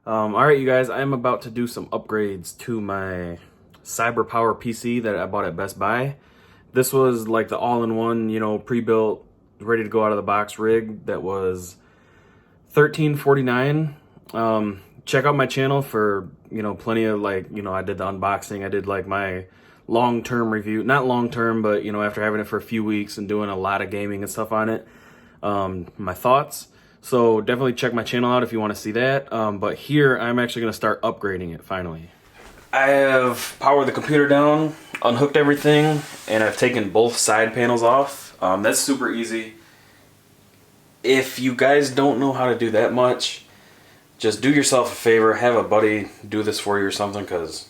Alright you guys, I'm about to do some upgrades to my CyberPowerPC that I bought at Best Buy. This was like the all-in-one, pre-built, ready to go out of the box rig that was $13.49. Check out my channel for, plenty of I did the unboxing, I did like my long-term review, not long-term, but after having it for a few weeks and doing a lot of gaming and stuff on it, my thoughts. So definitely check my channel out if you want to see that. But here I'm actually going to start upgrading it finally. I have powered the computer down, unhooked everything, and I've taken both side panels off. That's super easy. If you guys don't know how to do that much, just do yourself a favor, have a buddy do this for you or something, because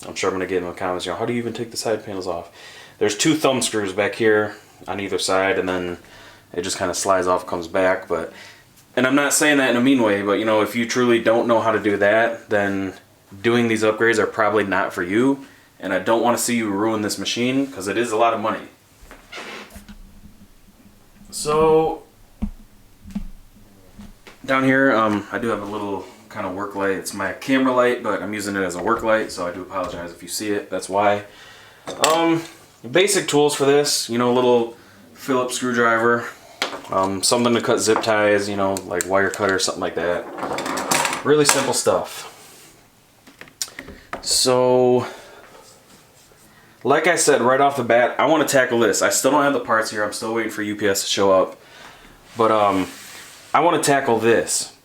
I'm sure I'm going to get in the comments, how do you even take the side panels off? There's two thumb screws back here on either side, and then it just kind of slides off, comes back. And I'm not saying that in a mean way, but if you truly don't know how to do that, then doing these upgrades are probably not for you. And I don't want to see you ruin this machine, because it is a lot of money. So down here, I do have a little kind of work light. It's my camera light, but I'm using it as a work light, so I do apologize if you see it. That's why. Basic tools for this, a little Phillips screwdriver, something to cut zip ties, like wire cutter, something like that. Really simple stuff. So, like I said right off the bat, I want to tackle this. I still don't have the parts here. I'm still waiting for UPS to show up. But I want to tackle this.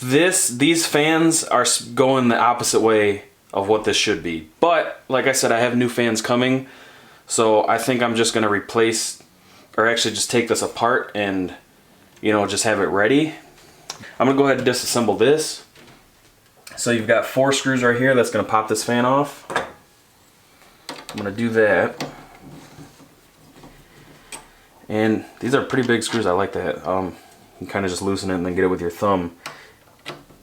These fans are going the opposite way of what this should be. But, like I said, I have new fans coming. So I think I'm just going to replace, or actually just take this apart and, just have it ready. I'm going to go ahead and disassemble this. So you've got 4 screws right here. That's going to pop this fan off. I'm going to do that. And these are pretty big screws. I like that. You kind of just loosen it and then get it with your thumb.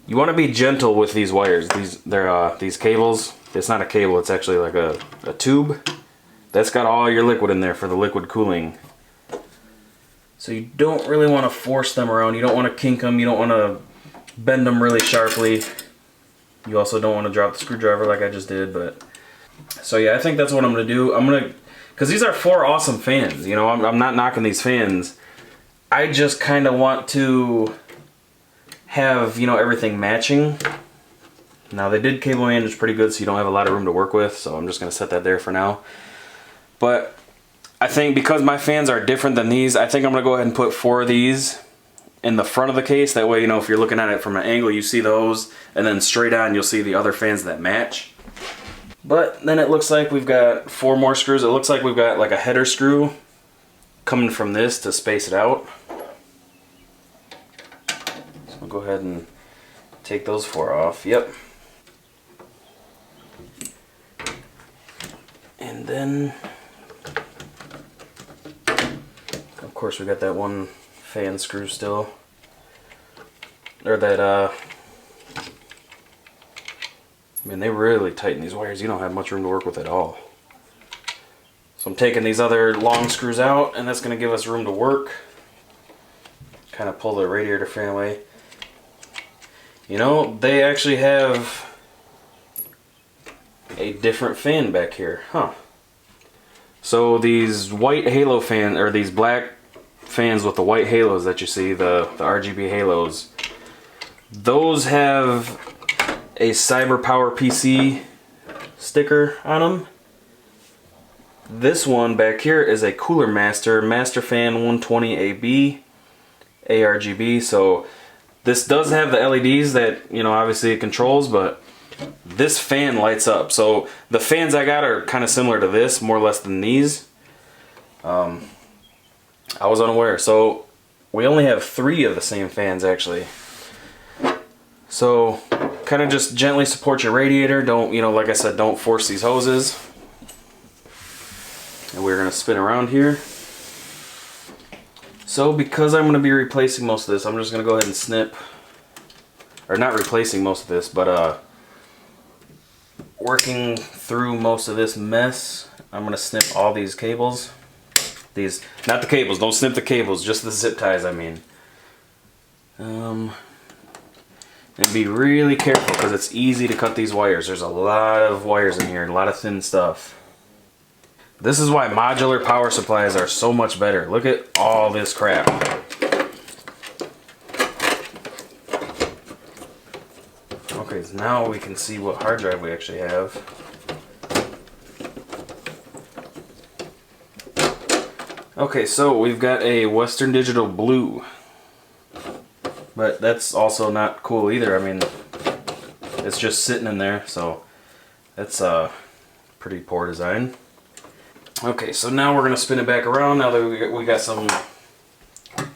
You want to be gentle with these wires. These cables. It's not a cable. It's actually like a tube. That's got all your liquid in there for the liquid cooling. So you don't really want to force them around. You don't want to kink them. You don't want to bend them really sharply. You also don't want to drop the screwdriver like I just did. But so yeah, I think that's what I'm going to do. Because these are 4 awesome fans. I'm not knocking these fans. I just kind of want to have, everything matching. Now they did cable manage pretty good, so you don't have a lot of room to work with. So I'm just going to set that there for now. But I think because my fans are different than these, I think I'm going to go ahead and put 4 of these in the front of the case. That way, if you're looking at it from an angle, you see those. And then straight on, you'll see the other fans that match. But then it looks like we've got 4 more screws. It looks like we've got like a header screw coming from this to space it out. So I'll go ahead and take those 4 off. Yep. And then, of course, we got that one fan screw still. Or that, man, they really tighten these wires. You don't have much room to work with at all. So I'm taking these other long screws out, and that's going to give us room to work. Kind of pull the radiator fan away. They actually have a different fan back here, huh? So these white halo fan, or these black fans with the white halos that you see, the RGB halos, those have a CyberPowerPC sticker on them. This one back here is a Cooler Master Fan 120AB ARGB. So this does have the LEDs that, obviously it controls, but this fan lights up. So the fans I got are kind of similar to this, more or less than these. I was unaware. So we only have 3 of the same fans actually. So kind of just gently support your radiator. Don't, like I said, don't force these hoses. And we're going to spin around here. So because I'm going to be replacing most of this, I'm just going to go ahead and snip, or not replacing most of this, but working through most of this mess, I'm going to snip all these cables. These, not the cables, don't snip the cables, just the zip ties, I mean. And be really careful because it's easy to cut these wires. There's a lot of wires in here, a lot of thin stuff. This is why modular power supplies are so much better. Look at all this crap. Okay, so now we can see what hard drive we actually have. Okay, so we've got a Western Digital Blue. But that's also not cool either. I mean, it's just sitting in there, so that's a pretty poor design. Okay, so now we're gonna spin it back around now that we got some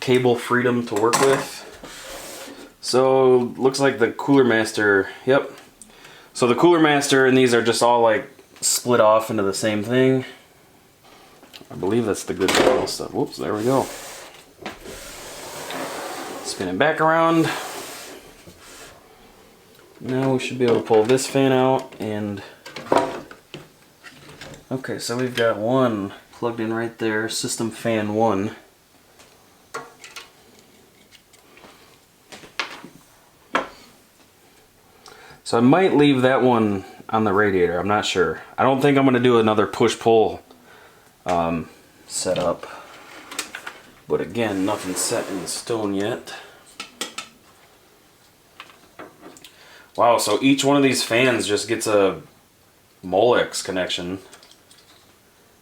cable freedom to work with. So looks like the Cooler Master, yep. So the Cooler Master and these are just all like split off into the same thing. I believe that's the good cable stuff. Whoops, there we go. Spin it back around. Now we should be able to pull this fan out and okay, so we've got one plugged in right there, system fan 1. So I might leave that one on the radiator, I'm not sure. I don't think I'm going to do another push-pull setup. But again, nothing's set in stone yet. Wow, so each one of these fans just gets a Molex connection.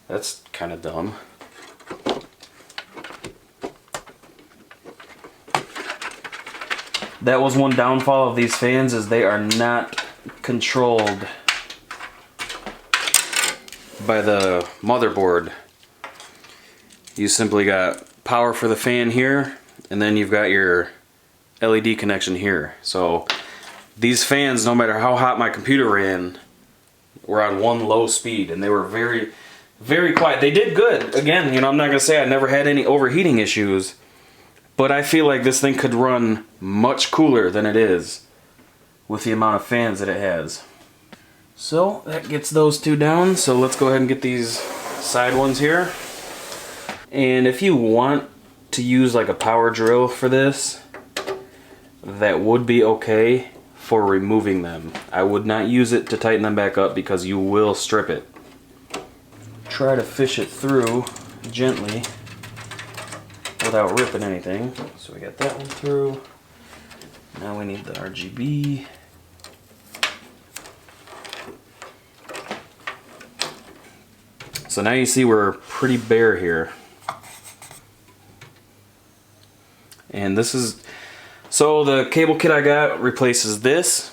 That's kind of dumb. That was one downfall of these fans, is they are not controlled by the motherboard. You simply got power for the fan here, and then you've got your LED connection here. So these fans, no matter how hot my computer ran, were on one low speed, and they were very, very quiet. They did good. Again, you know, I'm not gonna say I never had any overheating issues, but I feel like this thing could run much cooler than it is with the amount of fans that it has. So that gets those two down. So let's go ahead and get these side ones here. And if you want to use like a power drill for this, that would be okay for removing them. I would not use it to tighten them back up because you will strip it. Try to fish it through gently without ripping anything. So we got that one through. Now we need the RGB. So now you see we're pretty bare here. And this is, so the cable kit I got replaces this,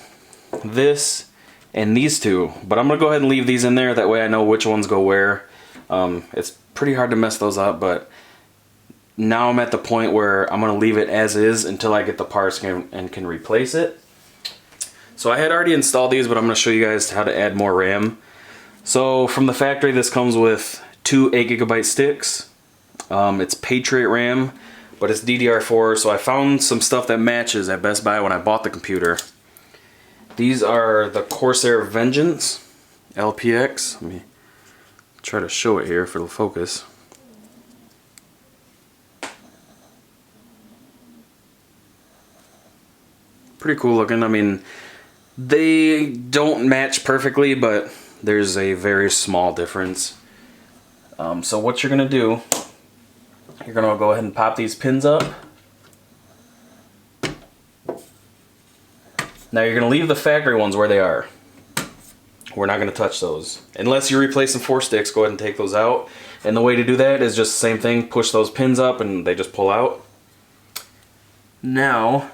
and these two. But I'm gonna go ahead and leave these in there, that way I know which ones go where. It's pretty hard to mess those up, but now I'm at the point where I'm gonna leave it as is until I get the parts and can replace it. So I had already installed these, but I'm gonna show you guys how to add more RAM. So from the factory, this comes with 2 8GB sticks. It's Patriot RAM, but it's DDR4, so I found some stuff that matches at Best Buy when I bought the computer. These are the Corsair Vengeance LPX. Let me try to show it here if it'll focus. Pretty cool looking. I mean, they don't match perfectly, but there's a very small difference. So what you're gonna do, you're gonna go ahead and pop these pins up. Now you're gonna leave the factory ones where they are. We're not gonna touch those. Unless you're replacing 4 sticks, go ahead and take those out. And the way to do that is just the same thing, push those pins up and they just pull out. Now,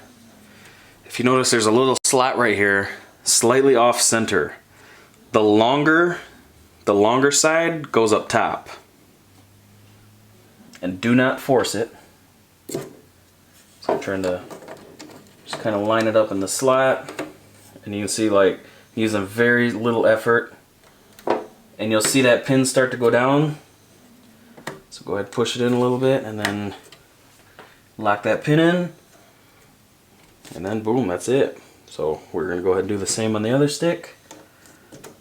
if you notice there's a little slot right here, slightly off center. The longer side goes up top. And do not force it. So I'm trying to just kind of line it up in the slot. And you can see, like, using very little effort. And you'll see that pin start to go down. So go ahead and push it in a little bit and then lock that pin in. And then boom, that's it. So we're going to go ahead and do the same on the other stick.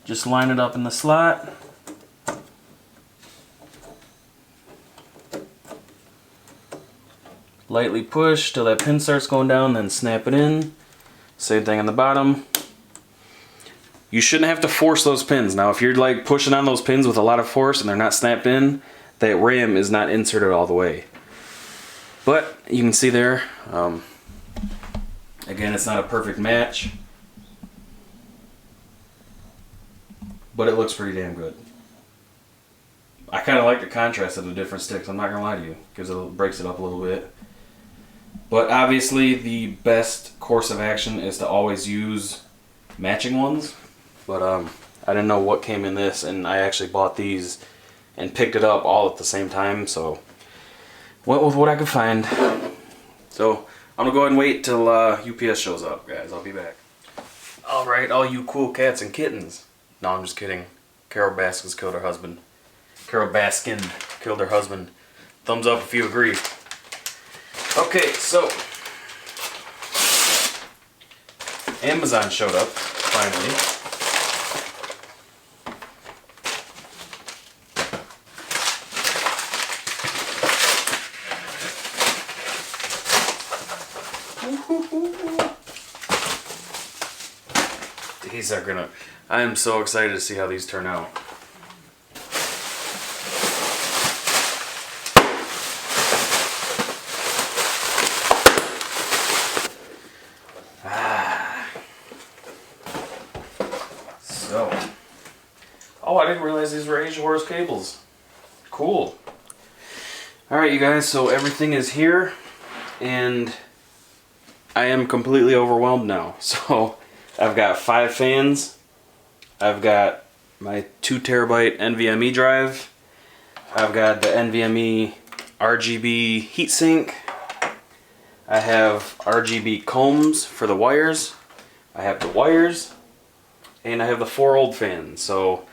Just line it up in the slot. Lightly push till that pin starts going down, then snap it in. Same thing on the bottom. You shouldn't have to force those pins. Now, if you're like pushing on those pins with a lot of force and they're not snapped in, that RAM is not inserted all the way. But you can see there, again, it's not a perfect match, but it looks pretty damn good. I kind of like the contrast of the different sticks, I'm not going to lie to you, because it breaks it up a little bit. But obviously the best course of action is to always use matching ones. But I didn't know what came in this, and I actually bought these and picked it up all at the same time, so went with what I could find. So I'm gonna go ahead and wait till UPS shows up, guys. I'll be back. Alright, all you cool cats and kittens. No, I'm just kidding. Carol Baskins killed her husband. Carol Baskin killed her husband. Thumbs up if you agree. Okay, so Amazon showed up, finally. These are gonna, I am so excited to see how these turn out. So, oh, I didn't realize these were Asiahorse cables. Cool. Alright, you guys, so everything is here, and I am completely overwhelmed now. So, I've got 5 fans, I've got my 2 terabyte NVMe drive, I've got the NVMe RGB heatsink, I have RGB combs for the wires, I have the wires, and I have the 4 old fans. So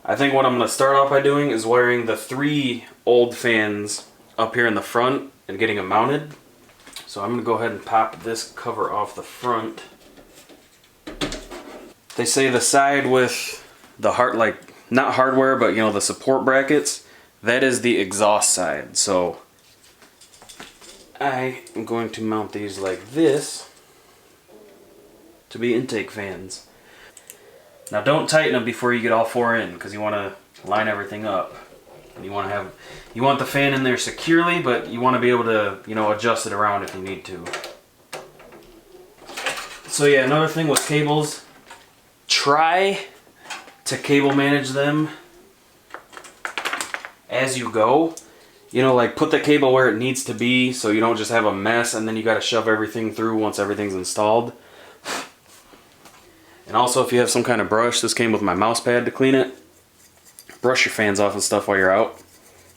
I think what I'm going to start off by doing is wiring the 3 old fans up here in the front and getting them mounted. So I'm going to go ahead and pop this cover off the front. They say the side with the not hardware, but you know, the support brackets, that is the exhaust side. So I am going to mount these like this to be intake fans. Now don't tighten them before you get all 4 in, because you want to line everything up. And you want the fan in there securely, but you want to be able to, you know, adjust it around if you need to. So yeah, another thing with cables, try to cable manage them as you go. You know, like put the cable where it needs to be so you don't just have a mess and then you got to shove everything through once everything's installed. And also, if you have some kind of brush, this came with my mouse pad to clean it. Brush your fans off and stuff while you're out.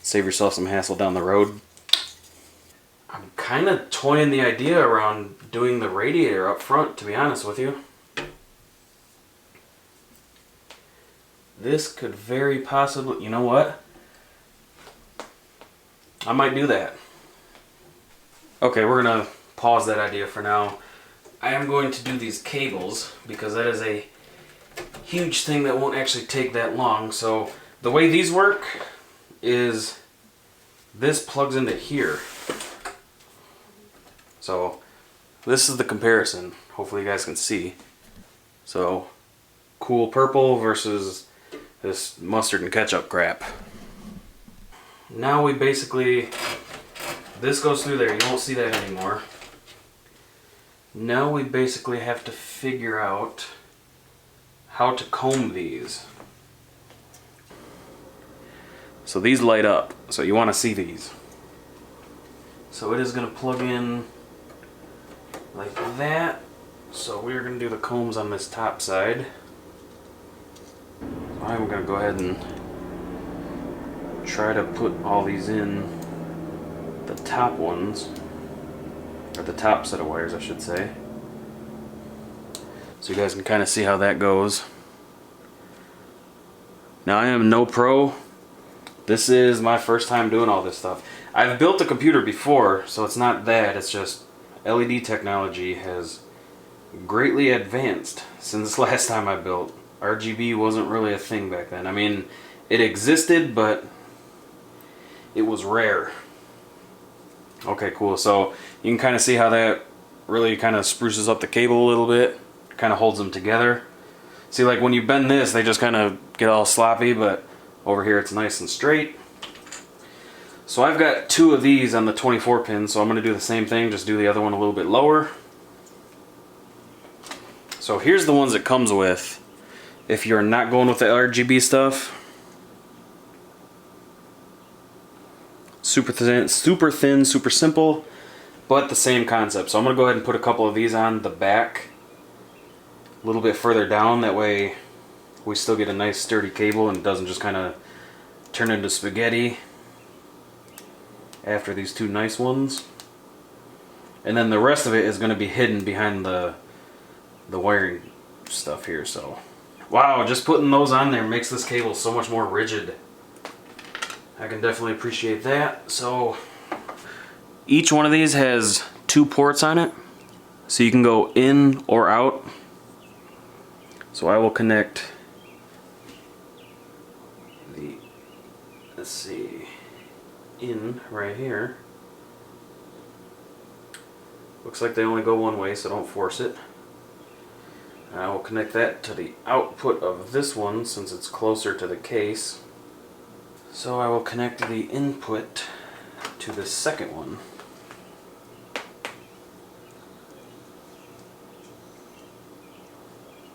Save yourself some hassle down the road. I'm kind of toying the idea around doing the radiator up front, to be honest with you. This could very possibly, you know what? I might do that. Okay, we're gonna pause that idea for now. I am going to do these cables because that is a huge thing that won't actually take that long. So the way these work is this plugs into here. So this is the comparison. Hopefully you guys can see. So cool purple versus this mustard and ketchup crap. Now we basically, this goes through there, you won't see that anymore. Now we basically have to figure out how to comb these. So these light up, so you want to see these. So it is going to plug in like that. So we're going to do the combs on this top side. I'm going to go ahead and try to put all these in the top ones, or the top set of wires I should say, so you guys can kind of see how that goes. Now I am no pro. This is my first time doing all this stuff. I've built a computer before, so it's not that, it's just LED technology has greatly advanced since last time I built. RGB wasn't really a thing back then. I mean, it existed, but it was rare. Okay, cool. So you can kind of see how that really kind of spruces up the cable a little bit, kind of holds them together. See, like when you bend this, they just kind of get all sloppy, but over here it's nice and straight. So I've got 2 of these on the 24 pin, so I'm going to do the same thing, just do the other one a little bit lower. So here's the ones it comes with if you're not going with the RGB stuff. Super thin, super simple, but the same concept. So I'm going to go ahead and put a couple of these on the back a little bit further down. That way we still get a nice sturdy cable and it doesn't just kind of turn into spaghetti after these 2 nice ones. And then the rest of it is going to be hidden behind the wiring stuff here. So wow, just putting those on there makes this cable so much more rigid. I can definitely appreciate that. So each one of these has 2 ports on it, so you can go in or out. So I will connect the, let's see, in right here. Looks like they only go one way, so don't force it. And I will connect that to the output of this one since it's closer to the case. So I will connect the input to the second one.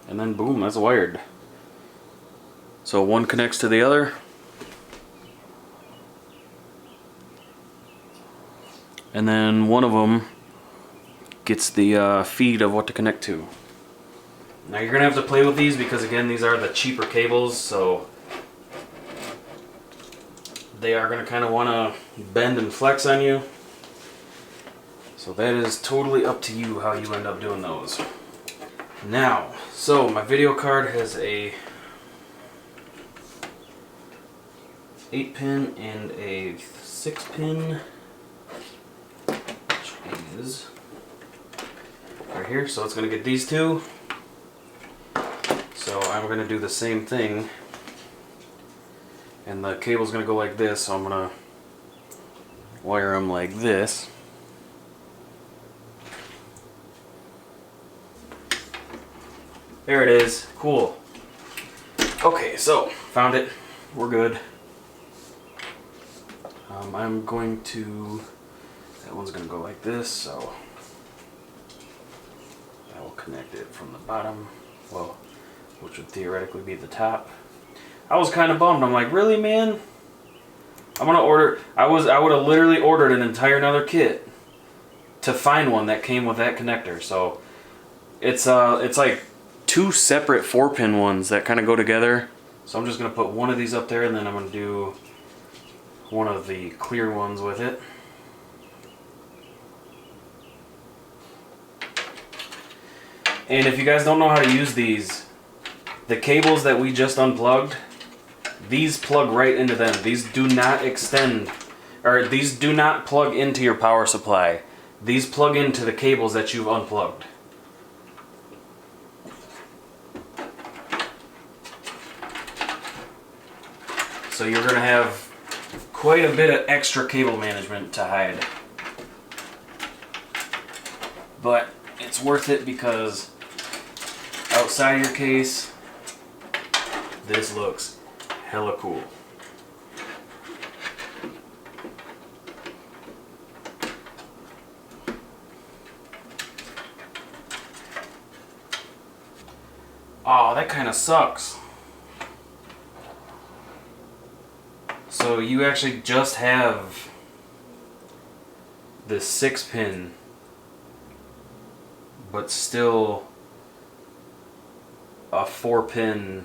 And then boom, that's wired. So one connects to the other. And then one of them gets the feed of what to connect to. Now you're going to have to play with these because again, these are the cheaper cables, so they are going to kind of want to bend and flex on you. So that is totally up to you how you end up doing those. Now, so my video card has a 8-pin and a 6-pin, which is right here. So it's going to get these 2. So I'm going to do the same thing. And the cable's going to go like this, so I'm going to wire them like this. There it is. Cool. Okay, so found it. We're good. I'm going to, that one's going to go like this, so I will connect it from the bottom, well, which would theoretically be the top. I was kind of bummed. I'm like, really, man? I'm gonna order. I would have literally ordered an entire another kit to find one that came with that connector. So it's like 2 separate 4-pin ones that kind of go together. So I'm just gonna put one of these up there, and then I'm gonna do one of the clear ones with it. And if you guys don't know how to use these, the cables that we just unplugged, these plug right into them. These do not extend, or these do not plug into your power supply. These plug into the cables that you've unplugged. So you're going to have quite a bit of extra cable management to hide. But it's worth it because outside your case, this looks hella cool. Oh, that kind of sucks. So you actually just have the 6-pin, but still a 4-pin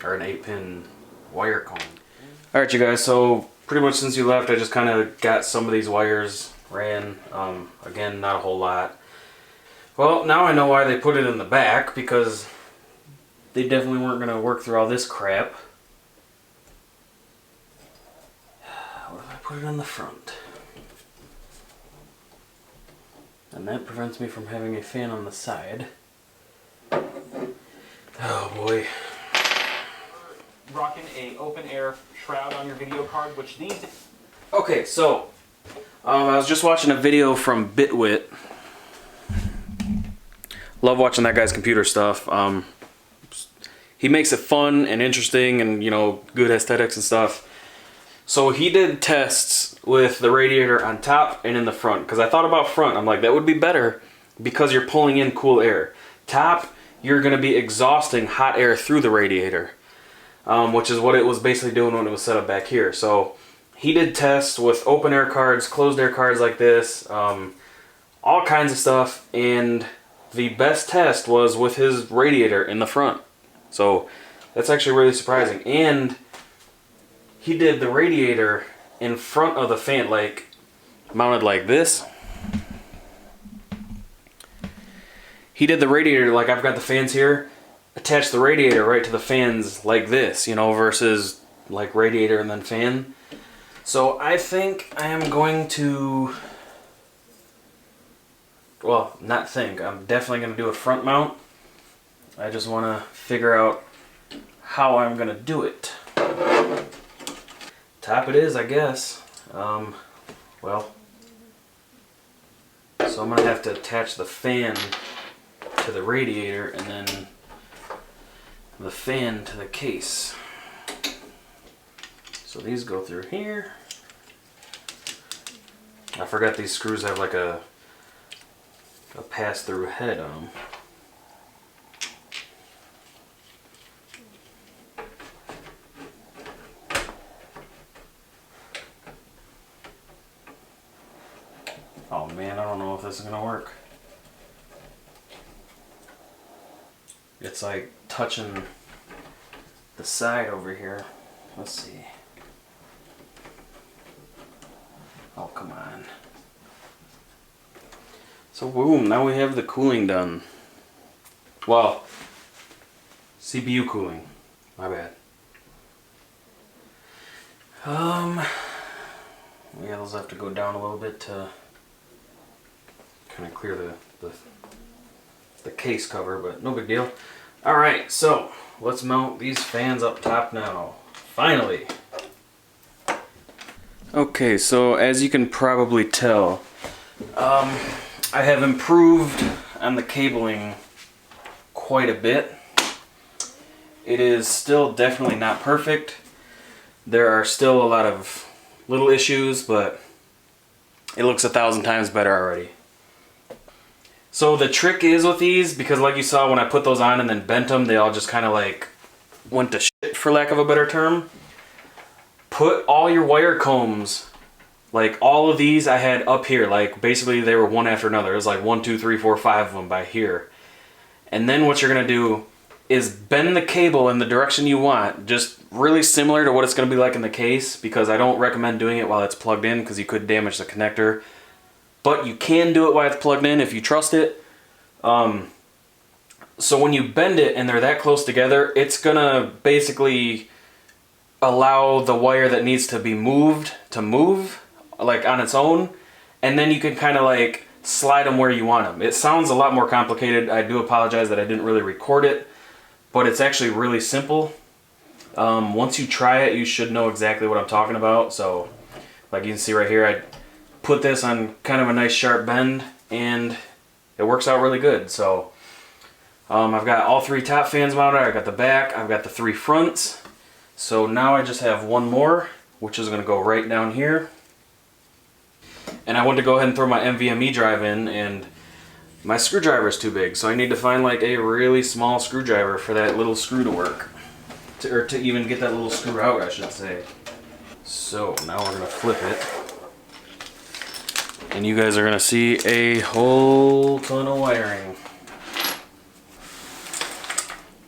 or an 8-pin wire comb. Alright you guys, so pretty much since you left I just kind of got some of these wires ran. Again, not a whole lot. Well, now I know why they put it in the back, because they definitely weren't going to work through all this crap. What if I put it in the front? And that prevents me from having a fan on the side. Oh boy. Rocking a open air shroud on your video card, which these... Okay, so I was just watching a video from Bitwit. Love watching that guy's computer stuff. He makes it fun and interesting and, you know, good aesthetics and stuff. So he did tests with the radiator on top and in the front. Because I thought about front. I'm like, that would be better because you're pulling in cool air. Top, you're going to be exhausting hot air through the radiator. Which is what it was basically doing when it was set up back here. So he did tests with open air cards, closed air cards like this, all kinds of stuff, and the best test was with his radiator in the front. So that's actually really surprising. And he did the radiator in front of the fan, like mounted like this. He did the radiator like I've got the fans here, attach the radiator right to the fans like this, you know, versus like radiator and then fan. So I think I am going to, well, not think, I'm definitely going to do a front mount. I just want to figure out how I'm going to do it. Top it is, I guess. Well, so I'm going to have to attach the fan to the radiator and then the fan to the case. So these go through here. I forgot these screws have like a pass-through head on them. Oh man, I don't know if this is gonna work. It's like touching the side over here. Let's see. Oh, come on. So boom, now we have the cooling done. Well, CPU cooling. My bad. Yeah, those have to go down a little bit to kind of clear the case cover, but no big deal. Alright, so let's mount these fans up top now. Finally! Okay, so as you can probably tell, I have improved on the cabling quite a bit. It is still definitely not perfect. There are still a lot of little issues, but it looks 1,000 times better already. So the trick is with these, because like you saw when I put those on and then bent them, they all just kind of like went to shit, for lack of a better term. Put all your wire combs, like all of these I had up here, like basically they were one after another. It was like 1, 2, 3, 4, 5 of them by here. And then what you're going to do is bend the cable in the direction you want, just really similar to what it's going to be like in the case, because I don't recommend doing it while it's plugged in because you could damage the connector. But you can do it while it's plugged in if you trust it. So when you bend it and they're that close together, it's going to basically allow the wire that needs to be moved to move like on its own, and then you can kind of like slide them where you want them. It sounds a lot more complicated. I do apologize that I didn't really record it, but it's actually really simple. Once you try it, you should know exactly what I'm talking about. So like you can see right here, I put this on kind of a nice sharp bend and it works out really good. So I've got all 3 top fans mounted, I've got the back, I've got the 3 fronts. So now I just have one more, which is going to go right down here. And I want to go ahead and throw my NVMe drive in, and my screwdriver is too big, so I need to find like a really small screwdriver for that little screw to work. Or to even get that little screw out, I should say. So now we're going to flip it. And you guys are going to see a whole ton of wiring.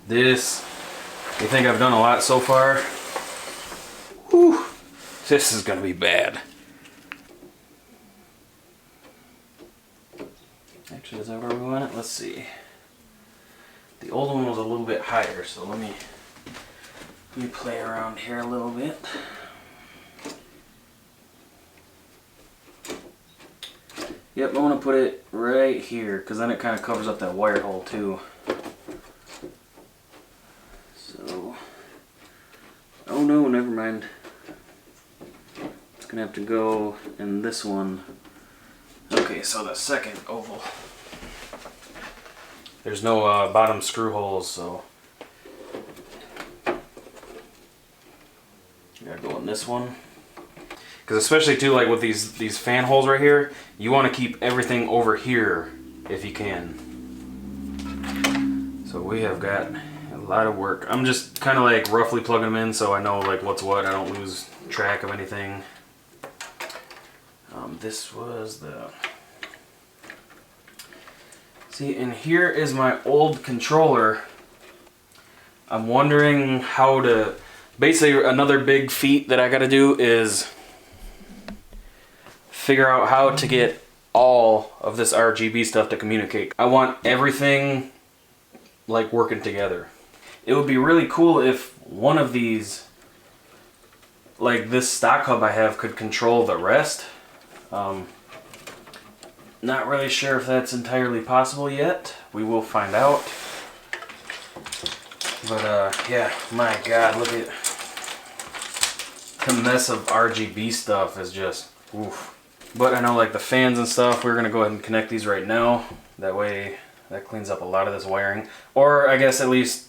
This, you think I've done a lot so far? Whew, this is going to be bad. Actually, is that where we want it? Let's see. The old one was a little bit higher, so let me play around here a little bit. Yep, I want to put it right here, because then it kind of covers up that wire hole too. So, oh no, never mind. It's gonna have to go in this one. Okay, so the second oval. There's no bottom screw holes, so I gotta go in this one. Because especially too, like with these fan holes right here, you want to keep everything over here if you can. So we have got a lot of work. I'm just kind of like roughly plugging them in so I know like what's what. I don't lose track of anything. This was the... See, and here is my old controller. I'm wondering how to... Basically, another big feat that I gotta do is figure out how to get all of this RGB stuff to communicate. I want everything like working together. It would be really cool if one of these, like this stock hub I have, could control the rest. Not really sure if that's entirely possible yet. We will find out. But yeah, my God, look at the mess of RGB stuff is just oof. But I know like the fans and stuff, we're gonna go ahead and connect these right now. That way that cleans up a lot of this wiring. Or I guess at least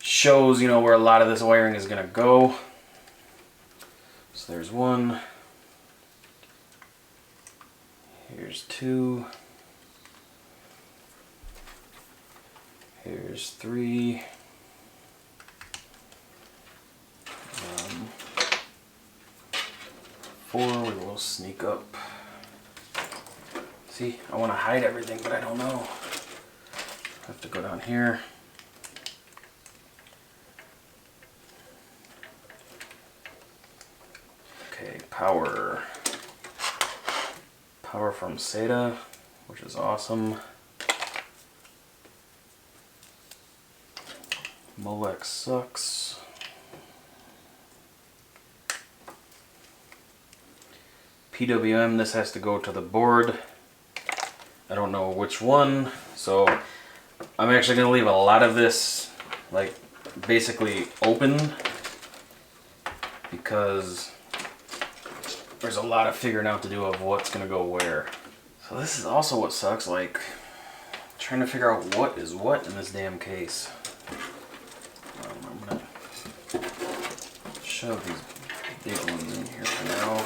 shows, you know, where a lot of this wiring is gonna go. So there's one. Here's two. Here's three. 4, we will sneak up. See, I want to hide everything, but I don't know. I have to go down here. Okay, power. Power from SATA, which is awesome. Molex sucks. PWM, this has to go to the board. I don't know which one, so I'm actually going to leave a lot of this like basically open because there's a lot of figuring out to do of what's going to go where. So this is also what sucks, like trying to figure out what is what in this damn case. I'm going to shove these big ones in here for now.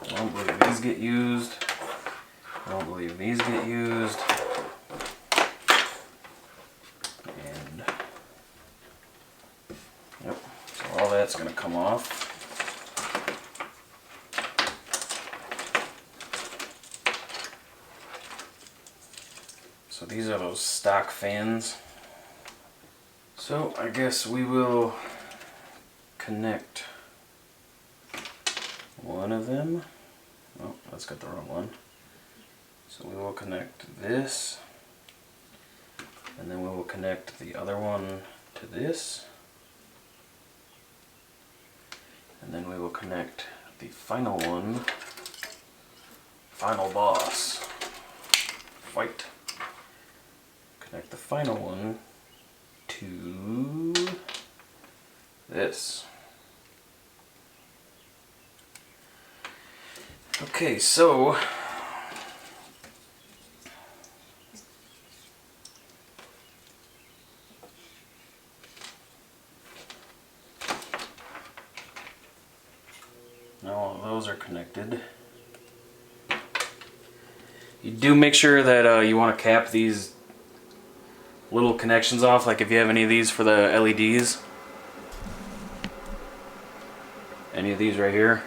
I don't believe these get used. I don't believe these get used. And yep, so all that's going to come off. So these are those stock fans. So I guess we will connect one of them. Oh, that's got the wrong one. So we will connect this, and then we will connect the other one to this, and then we will connect the final one, final boss, fight. Connect the final one to this. Okay, so now all those are connected. You do make sure that you want to cap these little connections off, like if you have any of these for the LEDs. Any of these right here.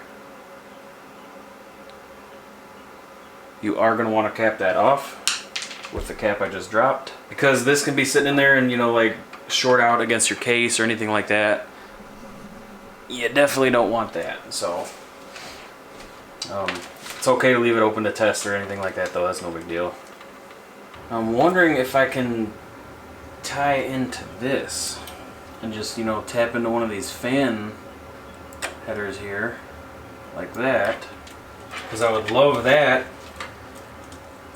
You are going to want to cap that off with the cap I just dropped, because this can be sitting in there and, you know, like short out against your case or anything like that. You definitely don't want that. So it's okay to leave it open to test or anything like that, though. That's no big deal. I'm wondering if I can tie into this and just, you know, tap into one of these fan headers here, like that, because I would love that.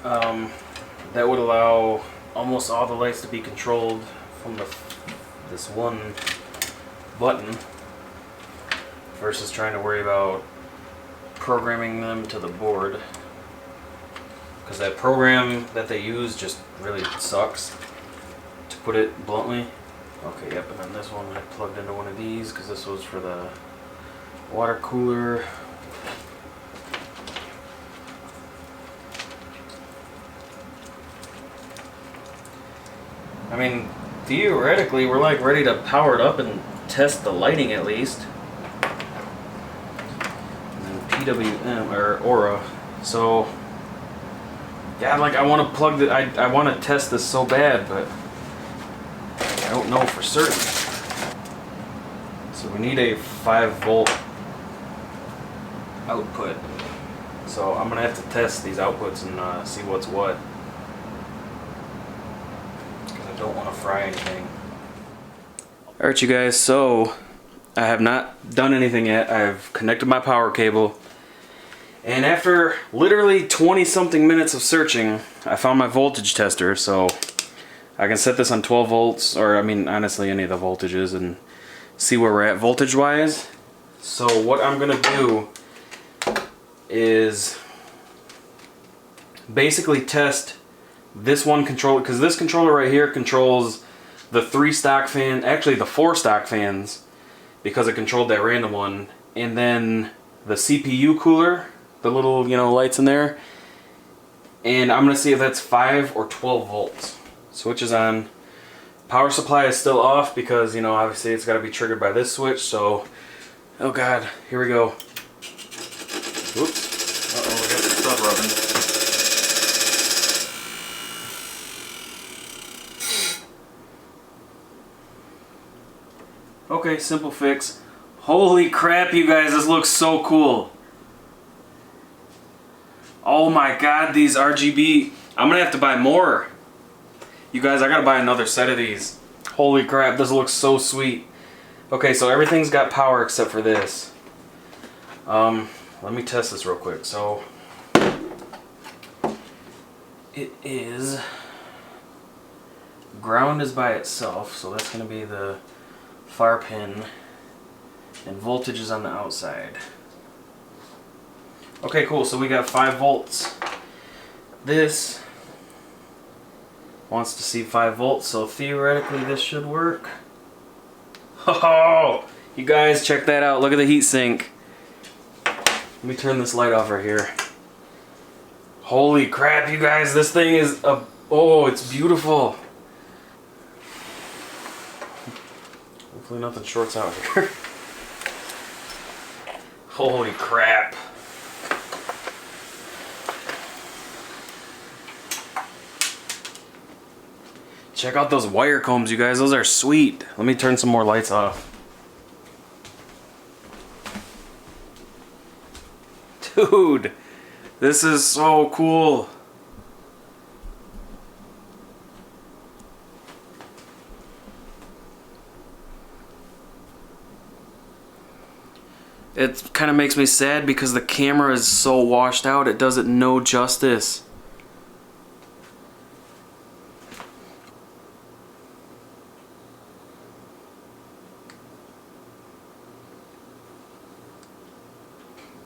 That would allow almost all the lights to be controlled from this one button versus trying to worry about programming them to the board, because that program that they use just really sucks, to put it bluntly. Okay, yep, and then this one I plugged into one of these because this was for the water cooler. I mean, theoretically, we're like ready to power it up and test the lighting at least. And then PWM or Aura. So, yeah, like I want to plug the. I want to test this so bad, but I don't know for certain. So we need a 5-volt output. So I'm gonna have to test these outputs and see what's what. Don't want to fry anything. Alright you guys, so I have not done anything yet. I've connected my power cable, and after literally 20 something minutes of searching, I found my voltage tester. So I can set this on 12 volts, or I mean honestly any of the voltages, and see where we're at voltage wise. So what I'm gonna do is basically test this one controller, because this controller right here controls the 3 stock fan, actually the 4 stock fans, because it controlled that random one, and then the CPU cooler, the little, you know, lights in there, and I'm gonna see if that's 5 or 12 volts. Switch is on. Power supply is still off because, you know, obviously it's got to be triggered by this switch. So, oh god, here we go. Whoops. Uh-oh, we got some stuff rubbing. Okay, simple fix. Holy crap, you guys, this looks so cool. Oh my god, these RGB. I'm gonna have to buy more. You guys, I gotta buy another set of these. Holy crap, this looks so sweet. Okay, so everything's got power except for this. Let me test this real quick. So, it is, ground is by itself, so that's gonna be the far pin, and voltage is on the outside. Okay, cool, so we got 5 volts. This wants to see 5 volts, so theoretically this should work. Oh, you guys, check that out. Look at the heatsink. Let me turn this light off right here. Holy crap, you guys, this thing is a, oh, it's beautiful. Hopefully nothing shorts out here. Holy crap. Check out those wire combs, you guys. Those are sweet. Let me turn some more lights off. Dude, this is so cool. It kind of makes me sad because the camera is so washed out, it does it no justice.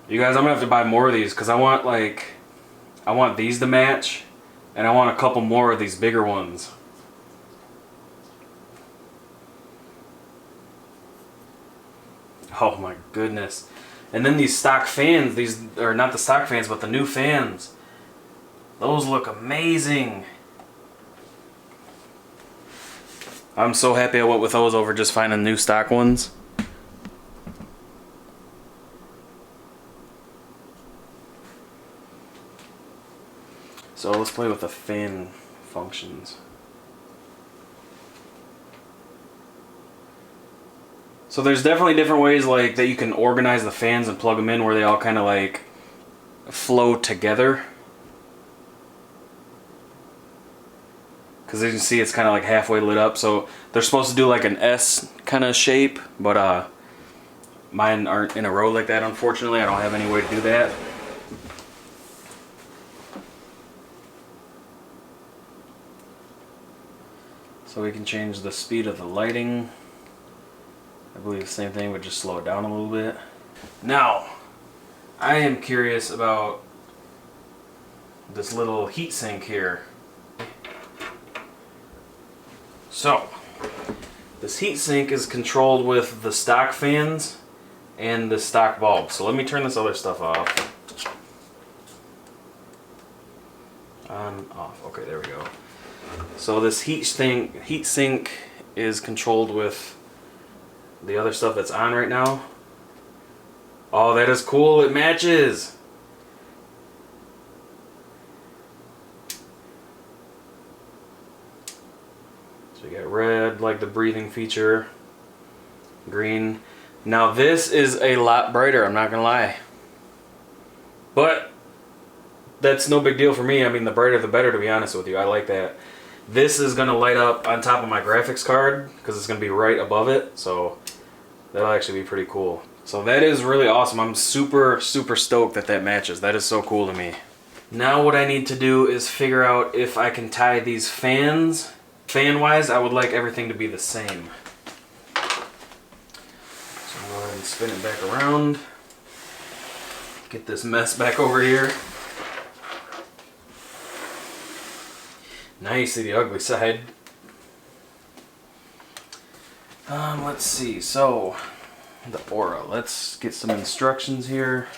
You guys, I'm gonna have to buy more of these because I want these to match, and I want a couple more of these bigger ones. Oh my goodness. And then these stock fans, these are not the stock fans, but the new fans. Those look amazing. I'm so happy I went with those over just finding new stock ones. So let's play with the fan functions. So there's definitely different ways like that you can organize the fans and plug them in where they all kind of like flow together. Because as you can see, it's kind of like halfway lit up. So they're supposed to do like an S kind of shape, but Mine aren't in a row like that, unfortunately. I don't have any way to do that. So we can change the speed of the lighting. I believe the same thing would just slow it down a little bit. Now, I am curious about this little heatsink here. So, this heatsink is controlled with the stock fans and the stock bulb. So let me turn this other stuff off. On, off. Okay, there we go. So this heatsink is controlled with the other stuff that's on right now. Oh, that is cool. It matches. So we got red, like the breathing feature. Green. Now this is a lot brighter, I'm not gonna lie. But that's no big deal for me. I mean, the brighter the better, to be honest with you. I like that. This is gonna light up on top of my graphics card because it's gonna be right above it. So that'll actually be pretty cool. So that is really awesome. I'm super stoked that that matches. That is so cool to me. Now what I need to do is figure out if I can tie these fans. Fan-wise, I would like everything to be the same. So I'm going to go ahead and spin it back around. Get this mess back over here. Now you see the ugly side. Let's see. So, the Aura. Let's get some instructions here.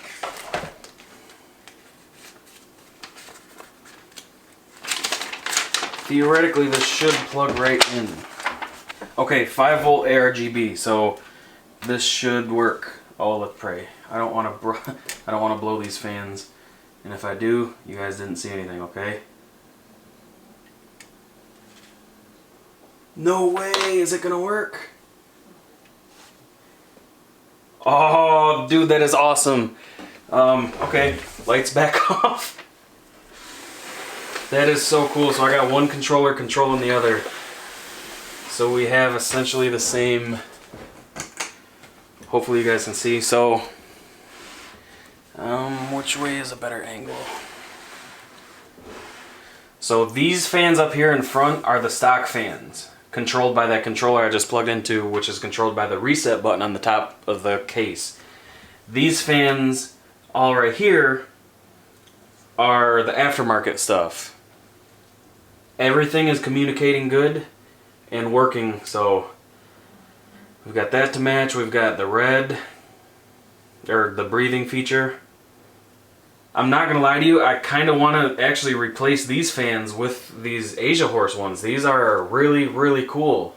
Theoretically, this should plug right in. Okay, 5 volt ARGB. So this should work. Oh, let's pray. I don't want to blow these fans, and if I do, you guys didn't see anything. Okay. No way. Is it gonna work? Oh, dude, that is awesome. Okay, lights back off. That is so cool. So I got one controller controlling the other. So we have essentially the same. Hopefully you guys can see. So, which way is a better angle? So these fans up here in front are the stock fans, controlled by that controller I just plugged into, which is controlled by the reset button on the top of the case. These fans all right here are the aftermarket stuff. Everything is communicating good and working, so we've got that to match. We've got the red, or the breathing feature. I'm not gonna lie to you, I kind of want to actually replace these fans with these Asiahorse ones. These are really cool.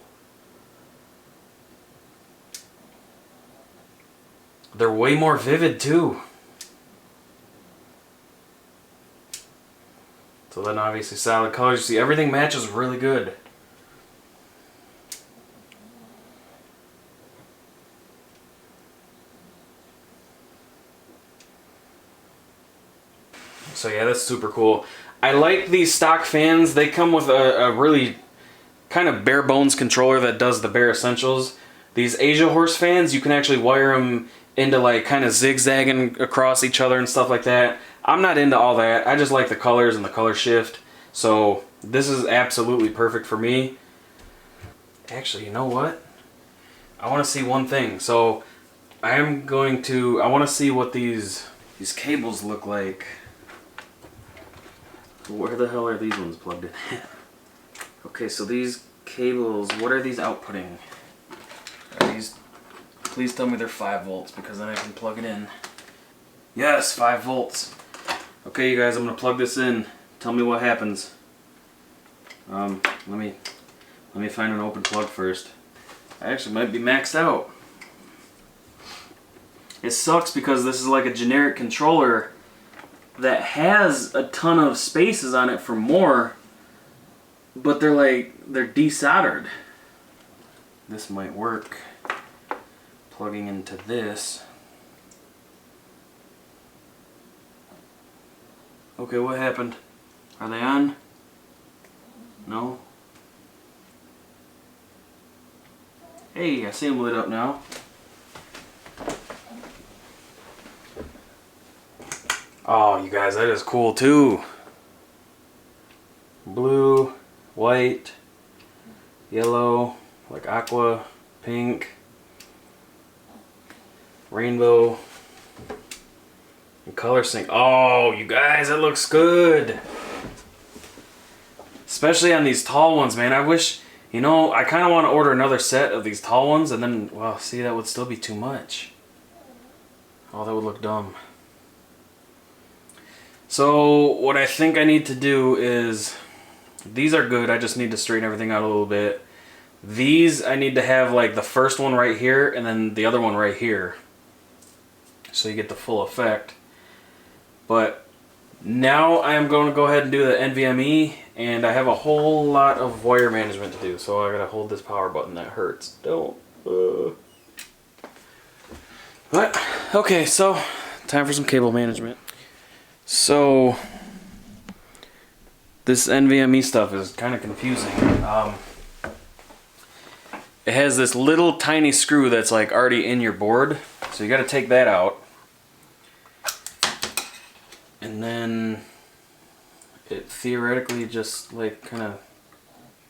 They're way more vivid too. So then obviously solid colors. You see everything matches really good. So yeah, that's super cool. I like these stock fans. They come with a really kind of bare bones controller that does the bare essentials. These Asiahorse fans, you can actually wire them into like kind of zigzagging across each other and stuff like that. I'm not into all that. I just like the colors and the color shift. So this is absolutely perfect for me. Actually, you know what? I want to see one thing. So I want to see what these cables look like. Where the hell are these ones plugged in? Okay, so these cables, what are these outputting? Are these, please tell me they're 5 volts because then I can plug it in. Yes, 5 volts. Okay, you guys, I'm gonna plug this in. Tell me what happens. Let me find an open plug first. I actually might be maxed out. It sucks because this is like a generic controller that has a ton of spaces on it for more, but they're desoldered. This might work. Plugging into this. Okay, what happened? Are they on? No? Hey, I see them lit up now. Oh, you guys, that is cool too. Blue, white, yellow, like aqua, pink, rainbow, and color sync. Oh, you guys, that looks good. Especially on these tall ones, man. I wish, you know, I kind of want to order another set of these tall ones, and then, well, see, that would still be too much. Oh, that would look dumb. So, what I think I need to do is, these are good, I just need to straighten everything out a little bit. These, I need to have, like, the first one right here, and then the other one right here. So you get the full effect. But now I am going to go ahead and do the NVMe, and I have a whole lot of wire management to do, so I gotta hold this power button. That hurts. Don't. But okay, so time for some cable management. So this NVMe stuff is kind of confusing. It has this little tiny screw that's like already in your board, so you got to take that out. And then it theoretically just like kind of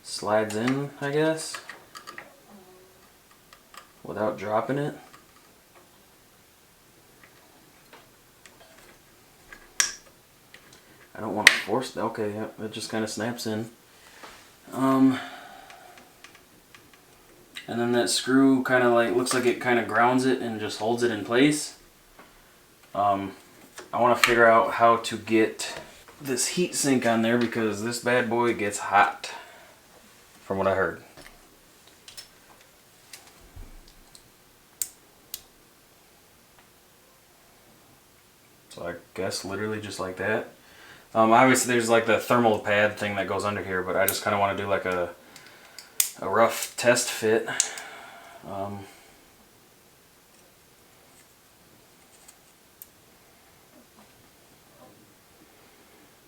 slides in, I guess, without dropping it. I don't want to force it. Okay, yep, it just kind of snaps in. And then that screw kind of like looks like it kind of grounds it and just holds it in place. I want to figure out how to get this heat sink on there because this bad boy gets hot, from what I heard. So I guess literally just like that. Obviously there's like the thermal pad thing that goes under here, but I just kind of want to do like a rough test fit.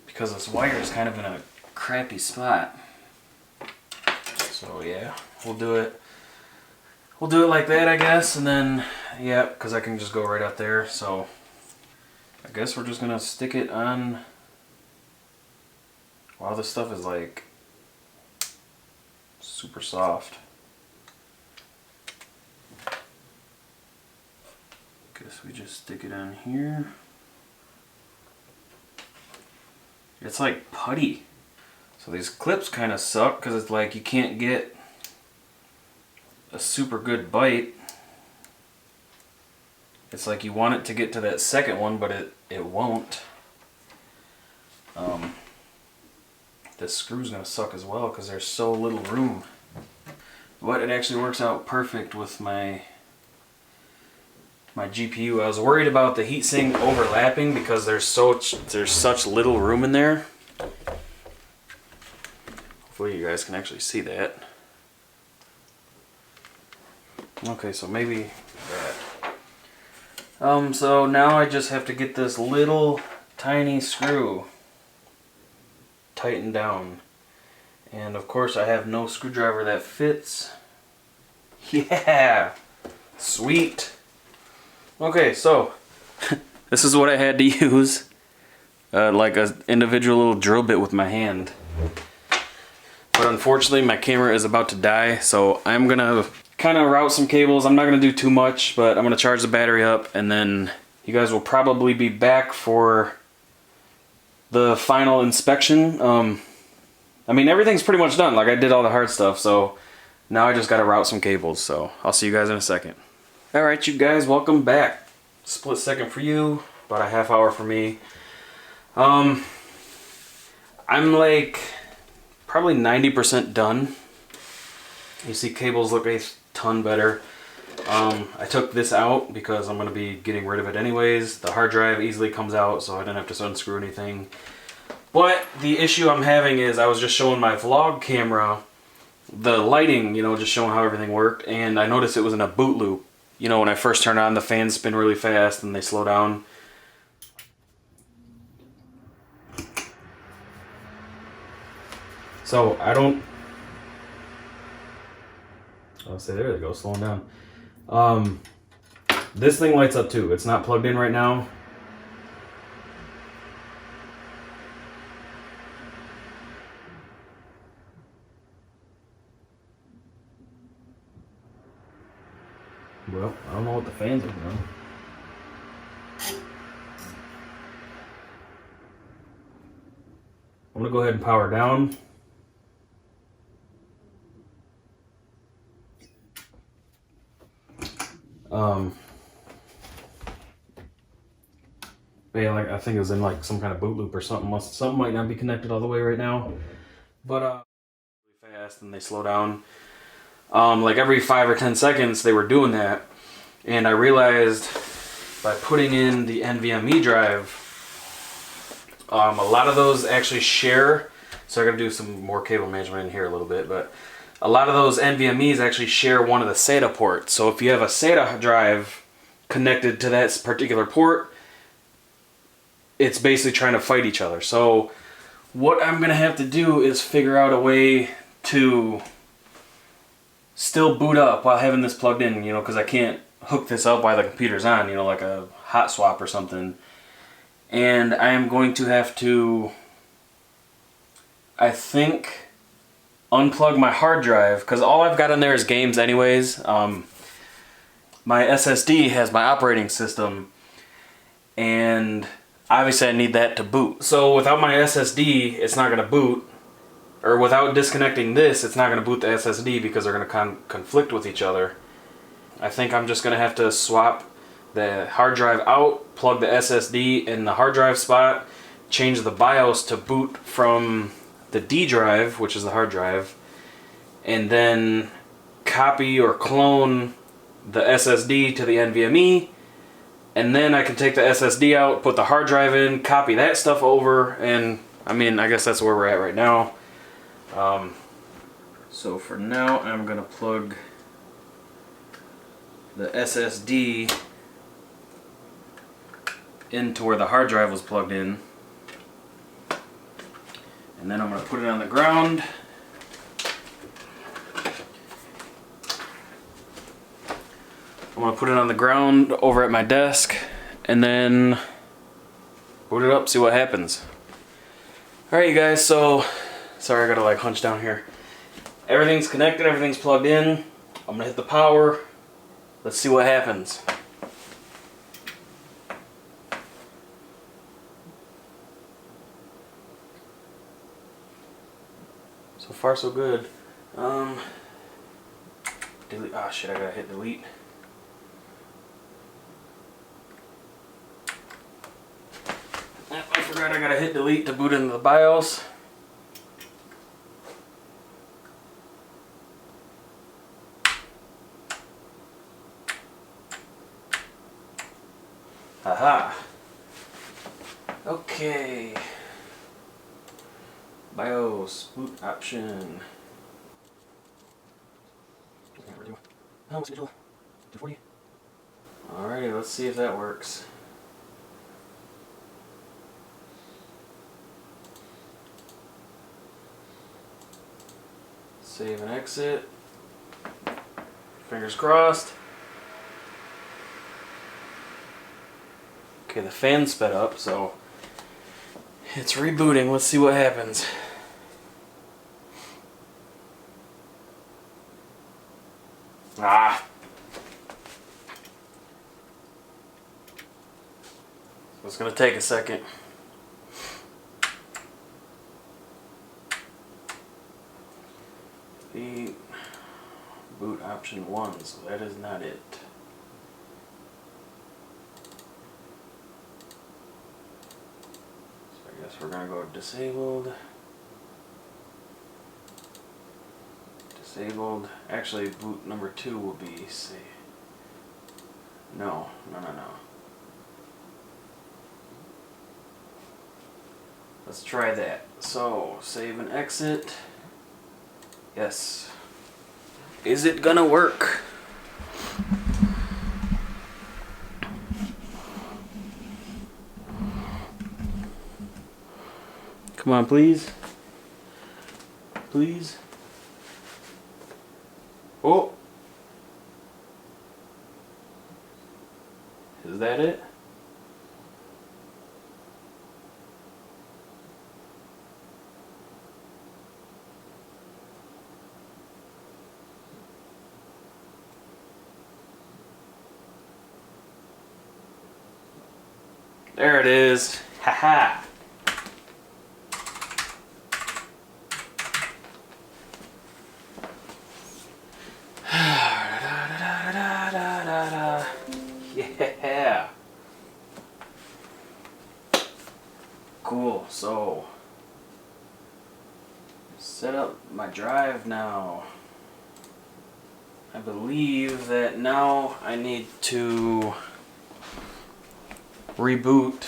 Because this wire is kind of in a crappy spot. So yeah, we'll do it like that, I guess, and then yeah, because I can just go right up there. So I guess we're just gonna stick it on. Wow, this stuff is like super soft. Guess we just stick it on here. It's like putty. So these clips kind of suck because it's like you can't get a super good bite. It's like you want it to get to that second one, but it won't. This screw's gonna suck as well because there's so little room. But it actually works out perfect with my GPU. I was worried about the heatsink overlapping because there's such little room in there. Hopefully you guys can actually see that. Okay, so maybe that. So now I just have to get this little tiny screw tightened down. And of course I have no screwdriver that fits. Yeah! Sweet! Okay, so this is what I had to use, like an individual little drill bit with my hand. But unfortunately my camera is about to die, so I'm gonna kind of route some cables. I'm not gonna do too much, but I'm gonna charge the battery up, and then you guys will probably be back for the final inspection. I mean, everything's pretty much done. Like, I did all the hard stuff, so now I just gotta route some cables. So I'll see you guys in a second. Alright, you guys, welcome back. Split second for you, about a half hour for me. I'm like probably 90% done. You see cables look a ton better. I took this out because I'm going to be getting rid of it anyways. The hard drive easily comes out, so I didn't have to unscrew anything. But the issue I'm having is I was just showing my vlog camera the lighting, you know, just showing how everything worked, and I noticed it was in a boot loop. You know, when I first turn on, the fans spin really fast and they slow down. So I don't... I'll say, there they go, slowing down. This thing lights up too. It's not plugged in right now. Well, I don't know what the fans are doing. I'm gonna go ahead and power down. Yeah, like I think it was in like some kind of boot loop or something. Something might not be connected all the way right now, but really fast and they slow down. Like every 5 or 10 seconds they were doing that, and I realized by putting in the NVMe drive, a lot of those actually share. So I'm gonna do some more cable management in here a little bit, but a lot of those NVMe's actually share one of the SATA ports. So if you have a SATA drive connected to that particular port, it's basically trying to fight each other. So what I'm gonna have to do is figure out a way to still boot up while having this plugged in, you know, because I can't hook this up while the computer's on, you know, like a hot swap or something. And I am going to have to, I think, unplug my hard drive, because all I've got in there is games anyways. My SSD has my operating system, and obviously I need that to boot. So without my SSD, it's not going to boot. Or without disconnecting this, it's not going to boot the SSD because they're going to conflict with each other. I think I'm just going to have to swap the hard drive out, plug the SSD in the hard drive spot, change the BIOS to boot from the D drive, which is the hard drive, and then copy or clone the SSD to the NVMe, and then I can take the SSD out, put the hard drive in, copy that stuff over, and I mean, I guess that's where we're at right now. So for now, I'm going to plug the SSD into where the hard drive was plugged in, and then I'm going to put it on the ground. I'm going to put it on the ground over at my desk, and then boot it up, see what happens. Alright you guys, so sorry I gotta like hunch down here. Everything's connected, everything's plugged in. I'm gonna hit the power. Let's see what happens. So far so good. Delete. Ah, shit, I gotta hit delete. I forgot I gotta hit delete to boot into the BIOS. Aha. Okay. BIOS boot option. Alrighty, let's see if that works. Save and exit. Fingers crossed. Okay, the fan sped up, so it's rebooting. Let's see what happens. Ah! So it's gonna take a second. The boot option 1, so that is not it. So I guess we're gonna go disabled. Disabled. Actually, boot number 2 will be say. No. Let's try that. So, save and exit. Yes. Is it gonna work? Come on, please. Please. Oh. Is that it? There it is. Haha. Yeah. Cool. So set up my drive now. I believe that now I need to reboot.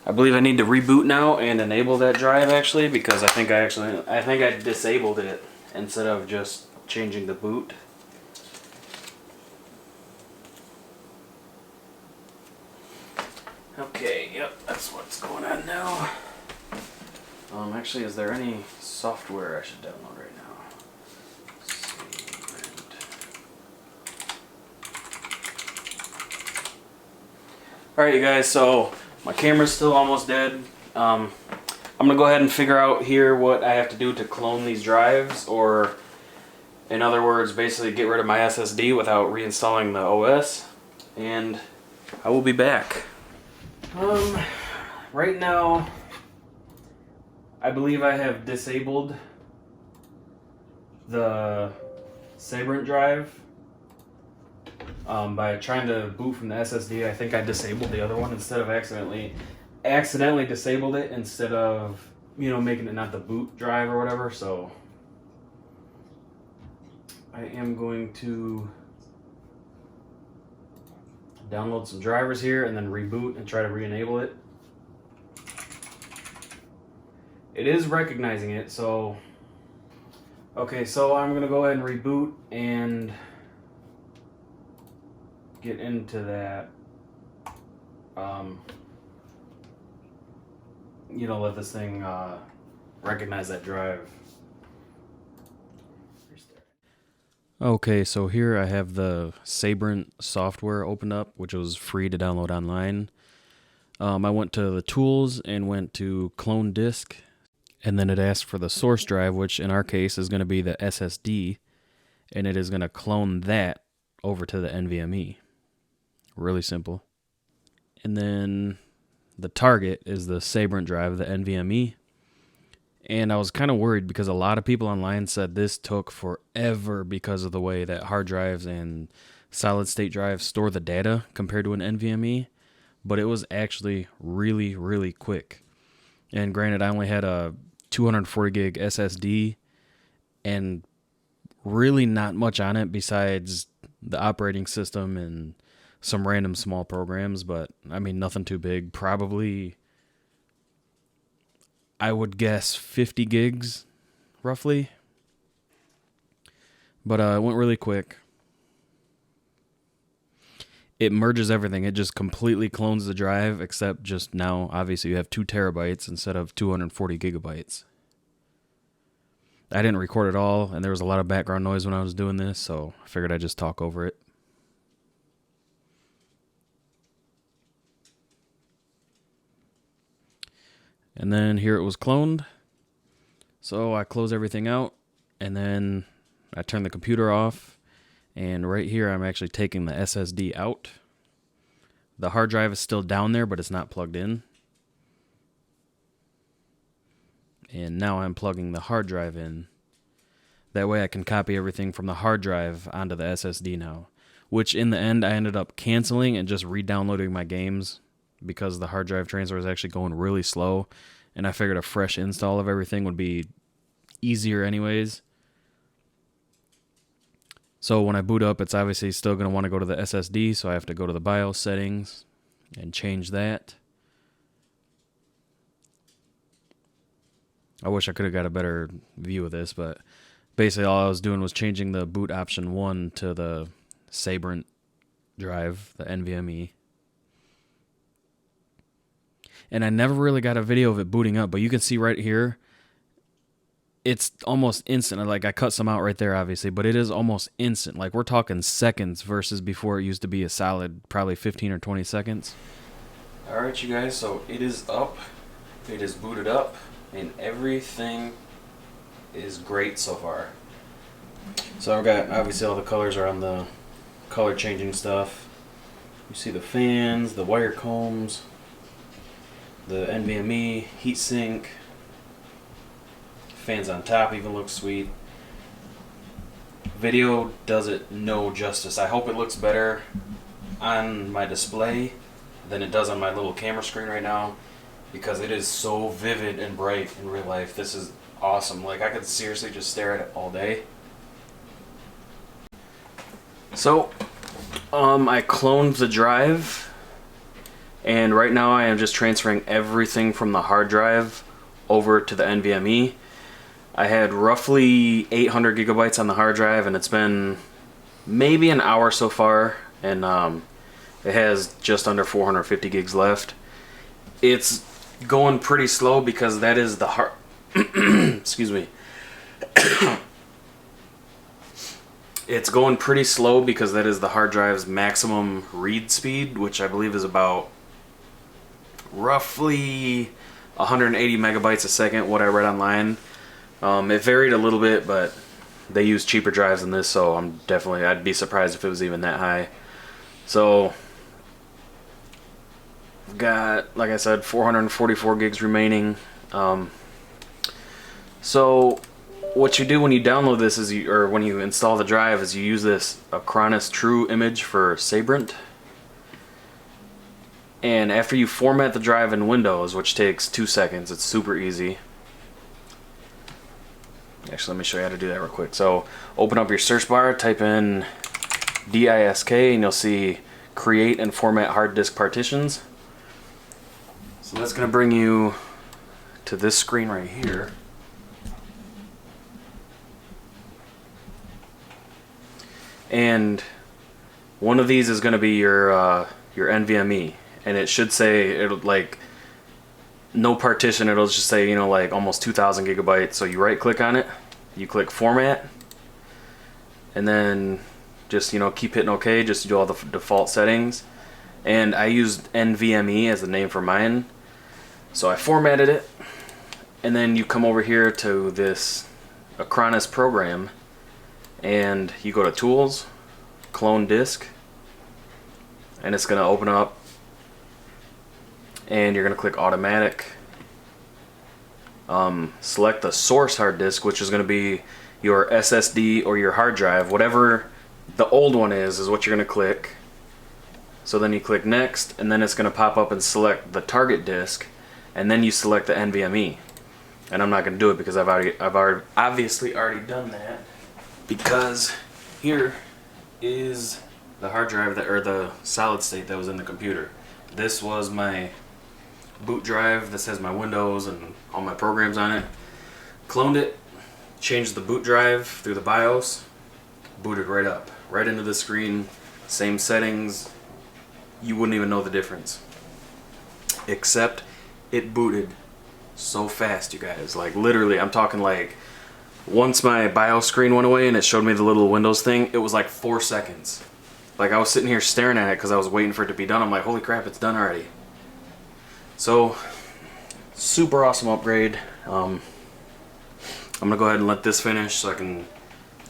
I believe I need to reboot now and enable that drive actually, because I think I disabled it instead of just changing the boot. Okay, yep, that's what's going on now. Actually, is there any software I should download right now? Sabrent. Alright, you guys, so my camera's still almost dead. I'm gonna go ahead and figure out here what I have to do to clone these drives, or in other words, basically get rid of my SSD without reinstalling the OS, and I will be back. Right now, I believe I have disabled the Sabrent drive by trying to boot from the SSD. I think I disabled the other one instead of accidentally disabled it instead of, you know, making it not the boot drive or whatever. So I am going to download some drivers here and then reboot and try to re-enable it. It is recognizing it, so okay, so I'm gonna go ahead and reboot and get into that. You know, let this thing recognize that drive. Okay, so here I have the Sabrent software opened up, which was free to download online. I went to the tools and went to clone disk, and then it asked for the source drive, which in our case is going to be the SSD, and it is going to clone that over to the NVMe. Really simple. And then the target is the Sabrent drive, the NVMe. And I was kind of worried because a lot of people online said this took forever because of the way that hard drives and solid state drives store the data compared to an NVMe. But it was actually really, really quick. And granted, I only had a 240 gig SSD and really not much on it besides the operating system and some random small programs. But I mean, nothing too big. Probably, I would guess 50 gigs, roughly. But it went really quick. It merges everything. It just completely clones the drive, except just now, obviously, you have 2 terabytes instead of 240 gigabytes. I didn't record it all, and there was a lot of background noise when I was doing this, so I figured I'd just talk over it. And then here it was cloned. So I close everything out, and then I turn the computer off. And right here, I'm actually taking the SSD out. The hard drive is still down there, but it's not plugged in. And now I'm plugging the hard drive in. That way I can copy everything from the hard drive onto the SSD now. Which in the end, I ended up canceling and just re-downloading my games because the hard drive transfer is actually going really slow. And I figured a fresh install of everything would be easier anyways. So when I boot up, it's obviously still going to want to go to the SSD, so I have to go to the BIOS settings and change that. I wish I could have got a better view of this, but basically all I was doing was changing the boot option 1 to the Sabrent drive, the NVMe. And I never really got a video of it booting up, but you can see right here, it's almost instant. Like, I cut some out right there, obviously, but it is almost instant. Like, we're talking seconds versus before it used to be a solid probably 15 or 20 seconds. All right, you guys, so it is up. It is booted up, and everything is great so far. So I've got, obviously, all the colors are on the color changing stuff. You see the fans, the wire combs, the NVMe, heatsink, fans on top even look sweet. Video does it no justice. I hope it looks better on my display than it does on my little camera screen right now, because it is so vivid and bright in real life. This is awesome. Like, I could seriously just stare at it all day. So, I cloned the drive, and right now I am just transferring everything from the hard drive over to the NVMe. I had roughly 800 gigabytes on the hard drive, and it's been maybe an hour so far, and it has just under 450 gigs left. It's going pretty slow because that is the hard excuse me. It's going pretty slow because that is the hard drive's maximum read speed, which I believe is about roughly 180 megabytes a second, what I read online. It varied a little bit, but they use cheaper drives than this, so I'd be surprised if it was even that high. So, I've got, like I said, 444 gigs remaining. So, what you do when you download this is or when you install the drive is you use this Acronis True image for Sabrent. And after you format the drive in Windows, which takes 2 seconds, it's super easy. Actually, let me show you how to do that real quick. So, open up your search bar, type in disk, and you'll see create and format hard disk partitions. So that's going to bring you to this screen right here. And one of these is going to be your NVMe, and it should say, it'll like no partition, it'll just say, you know, like almost 2,000 gigabytes. So you right click on it, you click format, and then just, you know, keep hitting OK just to do all the default settings. And I used NVMe as the name for mine, so I formatted it, and then you come over here to this Acronis program, and you go to Tools, Clone Disk, and it's going to open up, and you're going to click Automatic. Select the source hard disk, which is going to be your SSD or your hard drive. Whatever the old one is what you're going to click. So then you click Next, and then it's going to pop up and select the target disk, and then you select the NVMe. And I'm not going to do it because I've obviously already done that, because here is the hard drive or the solid state that was in the computer. This was my boot drive. This has my Windows and all my programs on it. Cloned it, changed the boot drive through the BIOS, booted right up, right into the screen, same settings. You wouldn't even know the difference. Except it booted so fast, you guys. Like, literally, I'm talking like, once my BIOS screen went away and it showed me the little Windows thing, it was like 4 seconds. Like, I was sitting here staring at it because I was waiting for it to be done. I'm like, holy crap, it's done already. So, super awesome upgrade. I'm gonna go ahead and let this finish so I can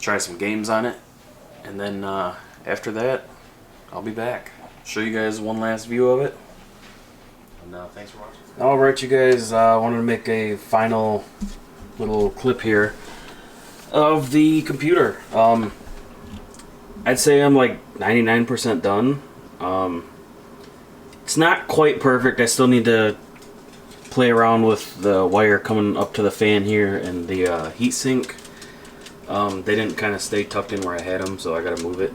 try some games on it, and then after that I'll be back, show you guys one last view of it. And thanks for watching. Alright, you guys, I wanted to make a final little clip here of the computer. I'd say I'm like 99% done. It's not quite perfect. I still need to play around with the wire coming up to the fan here and the heatsink. They didn't kind of stay tucked in where I had them, so I gotta move it.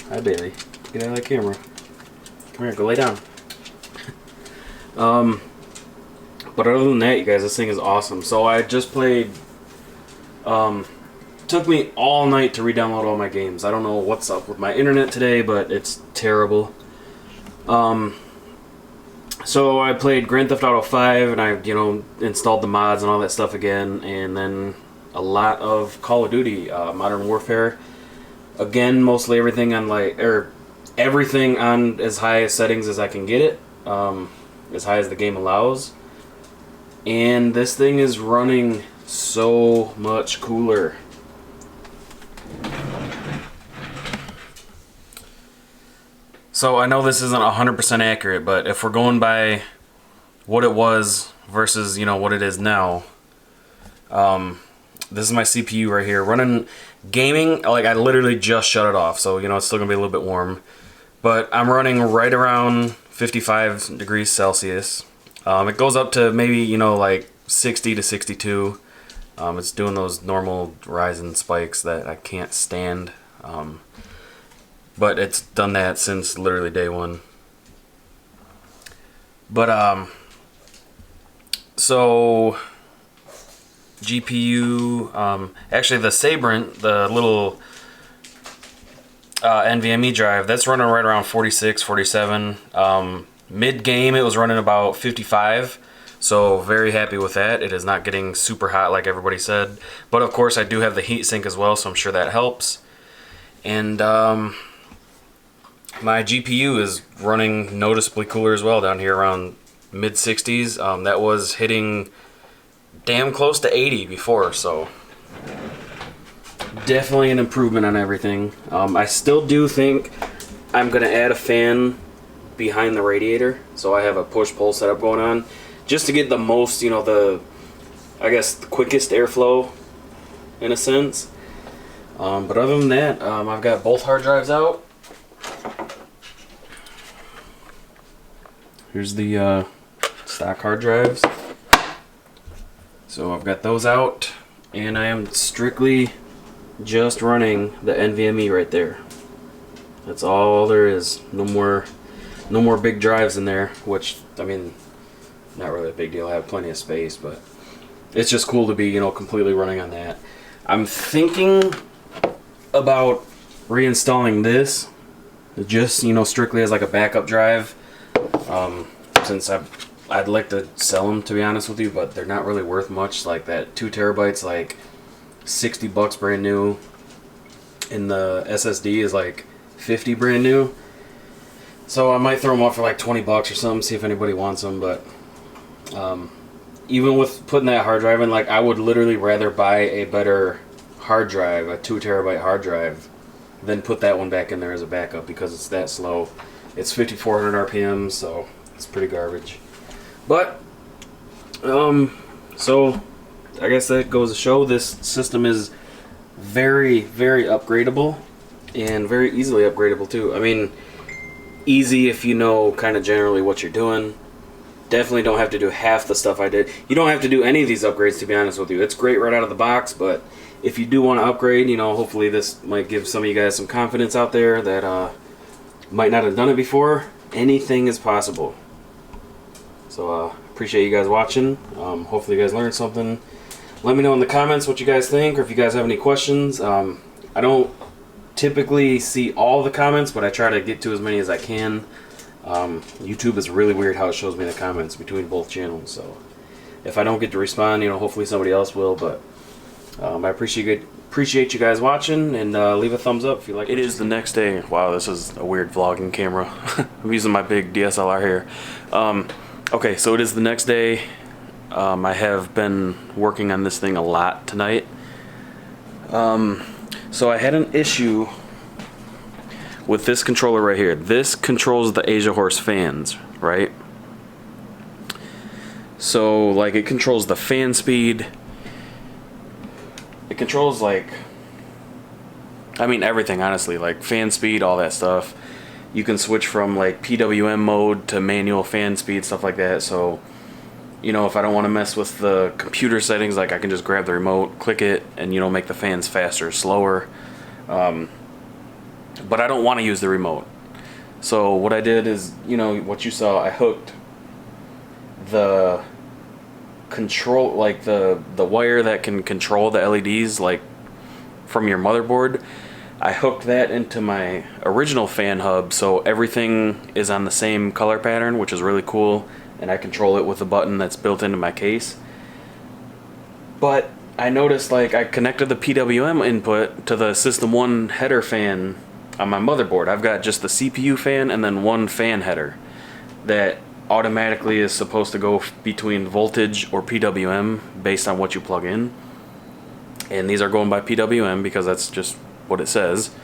Hi, Bailey. Get out of the camera. Come here, go lay down. But other than that, you guys, this thing is awesome. So I just played. Took me all night to re-download all my games. I don't know what's up with my internet today, but it's terrible. So I played Grand Theft Auto 5, and I, installed the mods and all that stuff again, and then a lot of Call of Duty, Modern Warfare. Again, mostly everything on everything on as high as settings as I can get it, as high as the game allows. And this thing is running so much cooler. So I know this isn't 100% accurate, but if we're going by what it was versus, you know, what it is now, this is my CPU right here running gaming. Like, I literally just shut it off, so you know it's still gonna be a little bit warm, but I'm running right around 55 degrees Celsius. It goes up to maybe, you know, like 60 to 62. It's doing those normal rise and spikes that I can't stand. But it's done that since literally day one. But so GPU, actually the Sabrent, the little NVMe drive, that's running right around 46, 47. Mid game it was running about 55. So very happy with that. It is not getting super hot like everybody said. But of course I do have the heatsink as well, so I'm sure that helps. And my GPU is running noticeably cooler as well, down here around mid 60s. That was hitting damn close to 80 before, so definitely an improvement on everything. I still do think I'm gonna add a fan behind the radiator, so I have a push-pull setup going on, just to get the most, you know, I guess the quickest airflow in a sense. But other than that, I've got both hard drives out. Here's the stock hard drives. So I've got those out, and I am strictly just running the NVMe right there. That's all there is. No more big drives in there, which, I mean, not really a big deal. I have plenty of space, but it's just cool to be, you know, completely running on that. I'm thinking about reinstalling this, just, you know, strictly as like a backup drive. Since I'd like to sell them, to be honest with you, but they're not really worth much. Like that 2 terabytes, like $60 brand new, and the SSD is like 50 brand new. So I might throw them up for like 20 bucks or something, see if anybody wants them. But even with putting that hard drive in, like, I would literally rather buy a better hard drive, a 2 terabyte hard drive, than put that one back in there as a backup, because it's that slow. It's 5400 RPM, so it's pretty garbage. But so I guess that goes to show this system is very, very upgradable, and very easily upgradable too. I mean, easy if you know kind of generally what you're doing. Definitely don't have to do half the stuff I did. You don't have to do any of these upgrades, to be honest with you. It's great right out of the box, but if you do want to upgrade, you know, hopefully this might give some of you guys some confidence out there that might not have done it before. Anything is possible. So appreciate you guys watching. Hopefully you guys learned something. Let me know in the comments what you guys think, or if you guys have any questions. I don't typically see all the comments, but I try to get to as many as I can. YouTube is really weird how it shows me the comments between both channels, so if I don't get to respond, you know, hopefully somebody else will. But I appreciate you guys watching, and leave a thumbs up if you like. It is the next day. Wow, this is a weird vlogging camera. I'm using my big DSLR here. Okay, so it is the next day. I have been working on this thing a lot tonight. So I had an issue with this controller right here. This controls the Asiahorse fans, right? So, like, it controls the fan speed. It controls, like, I mean, everything, honestly. Like, fan speed, all that stuff. You can switch from, like, PWM mode to manual fan speed, stuff like that. So, you know, if I don't want to mess with the computer settings, like, I can just grab the remote, click it, and, you know, make the fans faster, slower. But I don't want to use the remote. So what I did is, you know, what you saw, I hooked the control, like the wire that can control the LEDs, like from your motherboard. I hooked that into my original fan hub, so everything is on the same color pattern, which is really cool, and I control it with a button that's built into my case. But I noticed, like, I connected the PWM input to the System 1 header fan on my motherboard. I've got just the CPU fan and then one fan header that automatically is supposed to go between voltage or PWM based on what you plug in. And these are going by PWM because that's just what it says.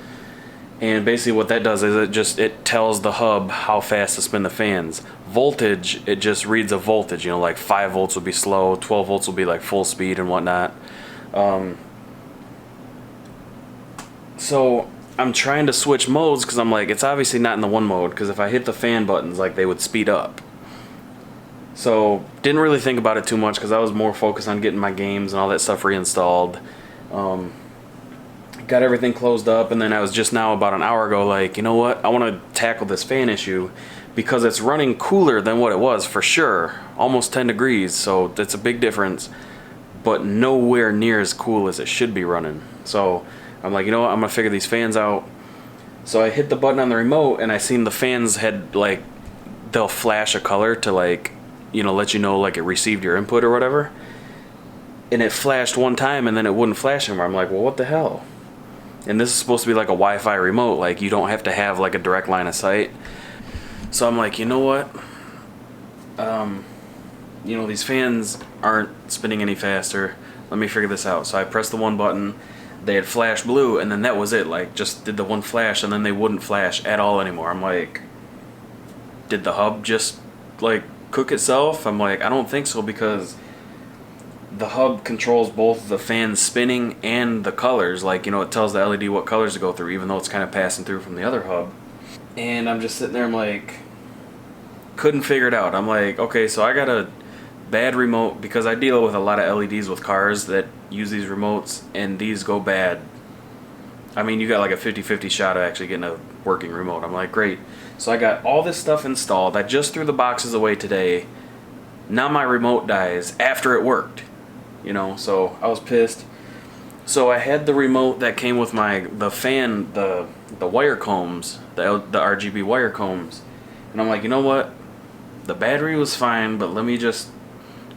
And basically what that does is it tells the hub how fast to spin the fans. Voltage, it just reads a voltage, you know, like 5 volts will be slow, 12 volts will be like full speed and whatnot. So I'm trying to switch modes because I'm like, it's obviously not in the one mode, because if I hit the fan buttons, like, they would speed up. So didn't really think about it too much because I was more focused on getting my games and all that stuff reinstalled. Got everything closed up, and then I was just now about an hour ago like, you know what, I want to tackle this fan issue because it's running cooler than what it was for sure, almost 10 degrees, so that's a big difference, but nowhere near as cool as it should be running. So I'm like, you know what, I'm gonna figure these fans out. So I hit the button on the remote, and I seen the fans had, like, they'll flash a color to, like, you know, let you know like it received your input or whatever, and it flashed one time and then it wouldn't flash anymore. I'm like, well, what the hell? And this is supposed to be like a Wi-Fi remote, like you don't have to have like a direct line of sight. So I'm like, you know what, you know, these fans aren't spinning any faster, let me figure this out. So I pressed the one button, they had flashed blue, and then that was it, like just did the one flash, and then they wouldn't flash at all anymore. I'm like, did the hub just like cook itself? I'm like, I don't think so, because the hub controls both the fan spinning and the colors. Like, you know, it tells the LED what colors to go through, even though it's kind of passing through from the other hub. And I'm just sitting there, I'm like, couldn't figure it out. I'm like, okay, so I got a bad remote, because I deal with a lot of LEDs with cars that use these remotes, and these go bad. I mean, you got like a 50-50 shot of actually getting a working remote. I'm like, great. So I got all this stuff installed. I just threw the boxes away today. Now my remote dies after it worked. You know, so I was pissed. So I had the remote that came with the fan, the wire combs, the RGB wire combs. And I'm like, you know what? The battery was fine, but let me just,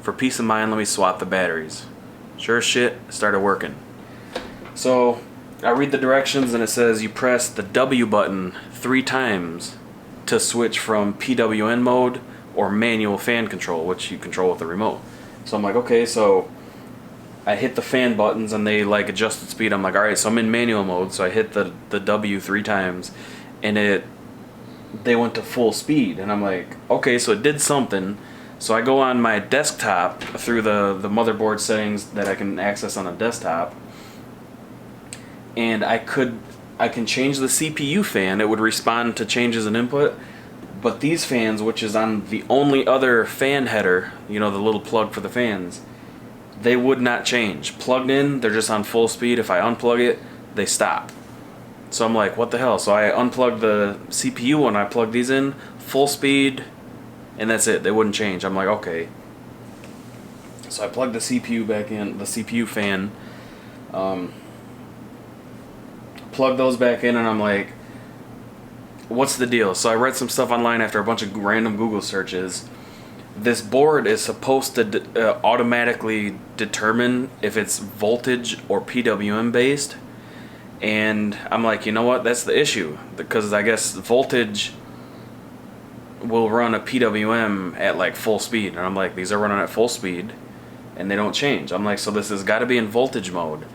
for peace of mind, let me swap the batteries. Sure as shit, it started working. So I read the directions, and it says you press the W button 3 times to switch from PWM mode or manual fan control, which you control with the remote. So I'm like, okay, so I hit the fan buttons and they like adjusted speed. I'm like, alright, so I'm in manual mode, so I hit the W 3 times, and they went to full speed, and I'm like, okay, so it did something. So I go on my desktop through the motherboard settings that I can access on a desktop, and I can change the CPU fan. It would respond to changes in input, but these fans, which is on the only other fan header, you know, the little plug for the fans, they would not change. Plugged in, they're just on full speed. If I unplug it, they stop. So I'm like, what the hell? So I unplugged the CPU when I plugged these in, full speed, and that's it. They wouldn't change. I'm like, okay. So I plugged the CPU back in, the CPU fan, plugged those back in, and I'm like, what's the deal? So I read some stuff online after a bunch of random Google searches. This board is supposed to automatically determine if it's voltage or PWM based, and I'm like, you know what, that's the issue, because I guess voltage will run a PWM at like full speed, and I'm like, these are running at full speed and they don't change. I'm like, so this has got to be in voltage mode.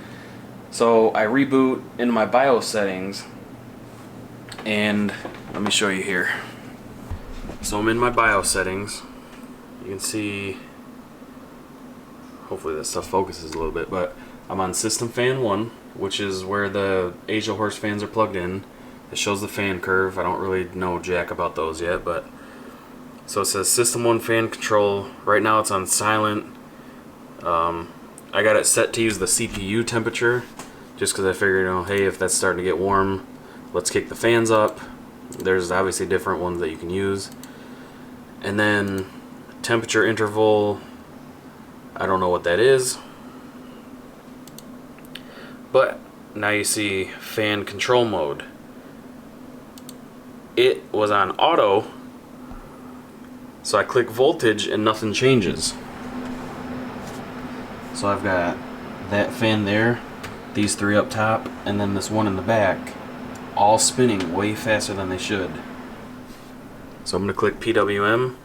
So I reboot into my BIOS settings, and let me show you here. So I'm in my BIOS settings. You can see, hopefully this stuff focuses a little bit, but I'm on System Fan 1, which is where the Asiahorse fans are plugged in. It shows the fan curve. I don't really know jack about those yet, but so it says System 1 fan control. Right now it's on silent. I got it set to use the CPU temperature, just because I figured, you know, hey, if that's starting to get warm, let's kick the fans up. There's obviously different ones that you can use. And then temperature interval, I don't know what that is, but now you see fan control mode. It was on auto, so I click voltage and nothing changes. So I've got that fan there, these 3 up top, and then this one in the back, all spinning way faster than they should. So I'm going to click PWM,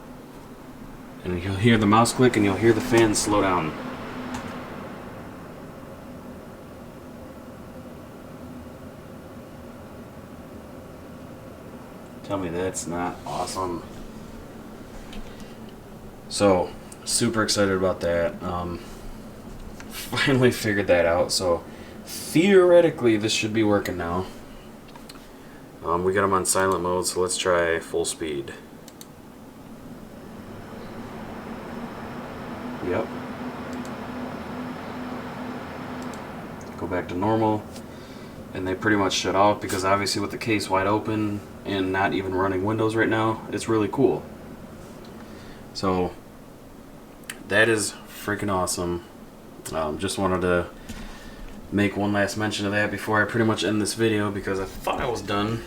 and you'll hear the mouse click and you'll hear the fan slow down. Tell me that's not awesome. So, super excited about that. Finally figured that out. So, theoretically, this should be working now. We got them on silent mode, so let's try full speed. Yep. Go back to normal, and they pretty much shut off because obviously with the case wide open and not even running Windows right now, it's really cool. So that is freaking awesome. Just wanted to make one last mention of that before I pretty much end this video, because I thought I was done,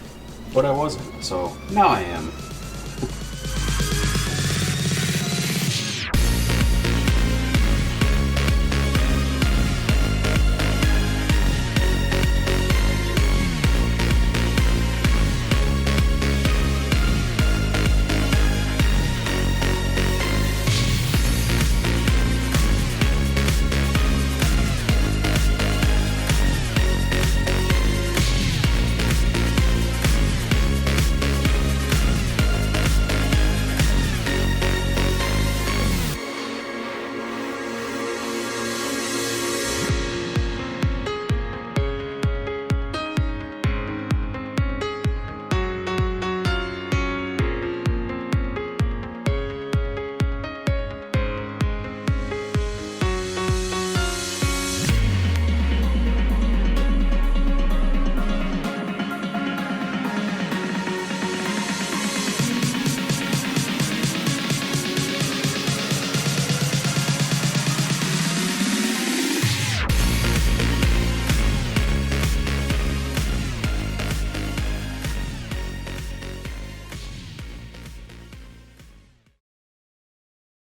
but I wasn't. So now I am.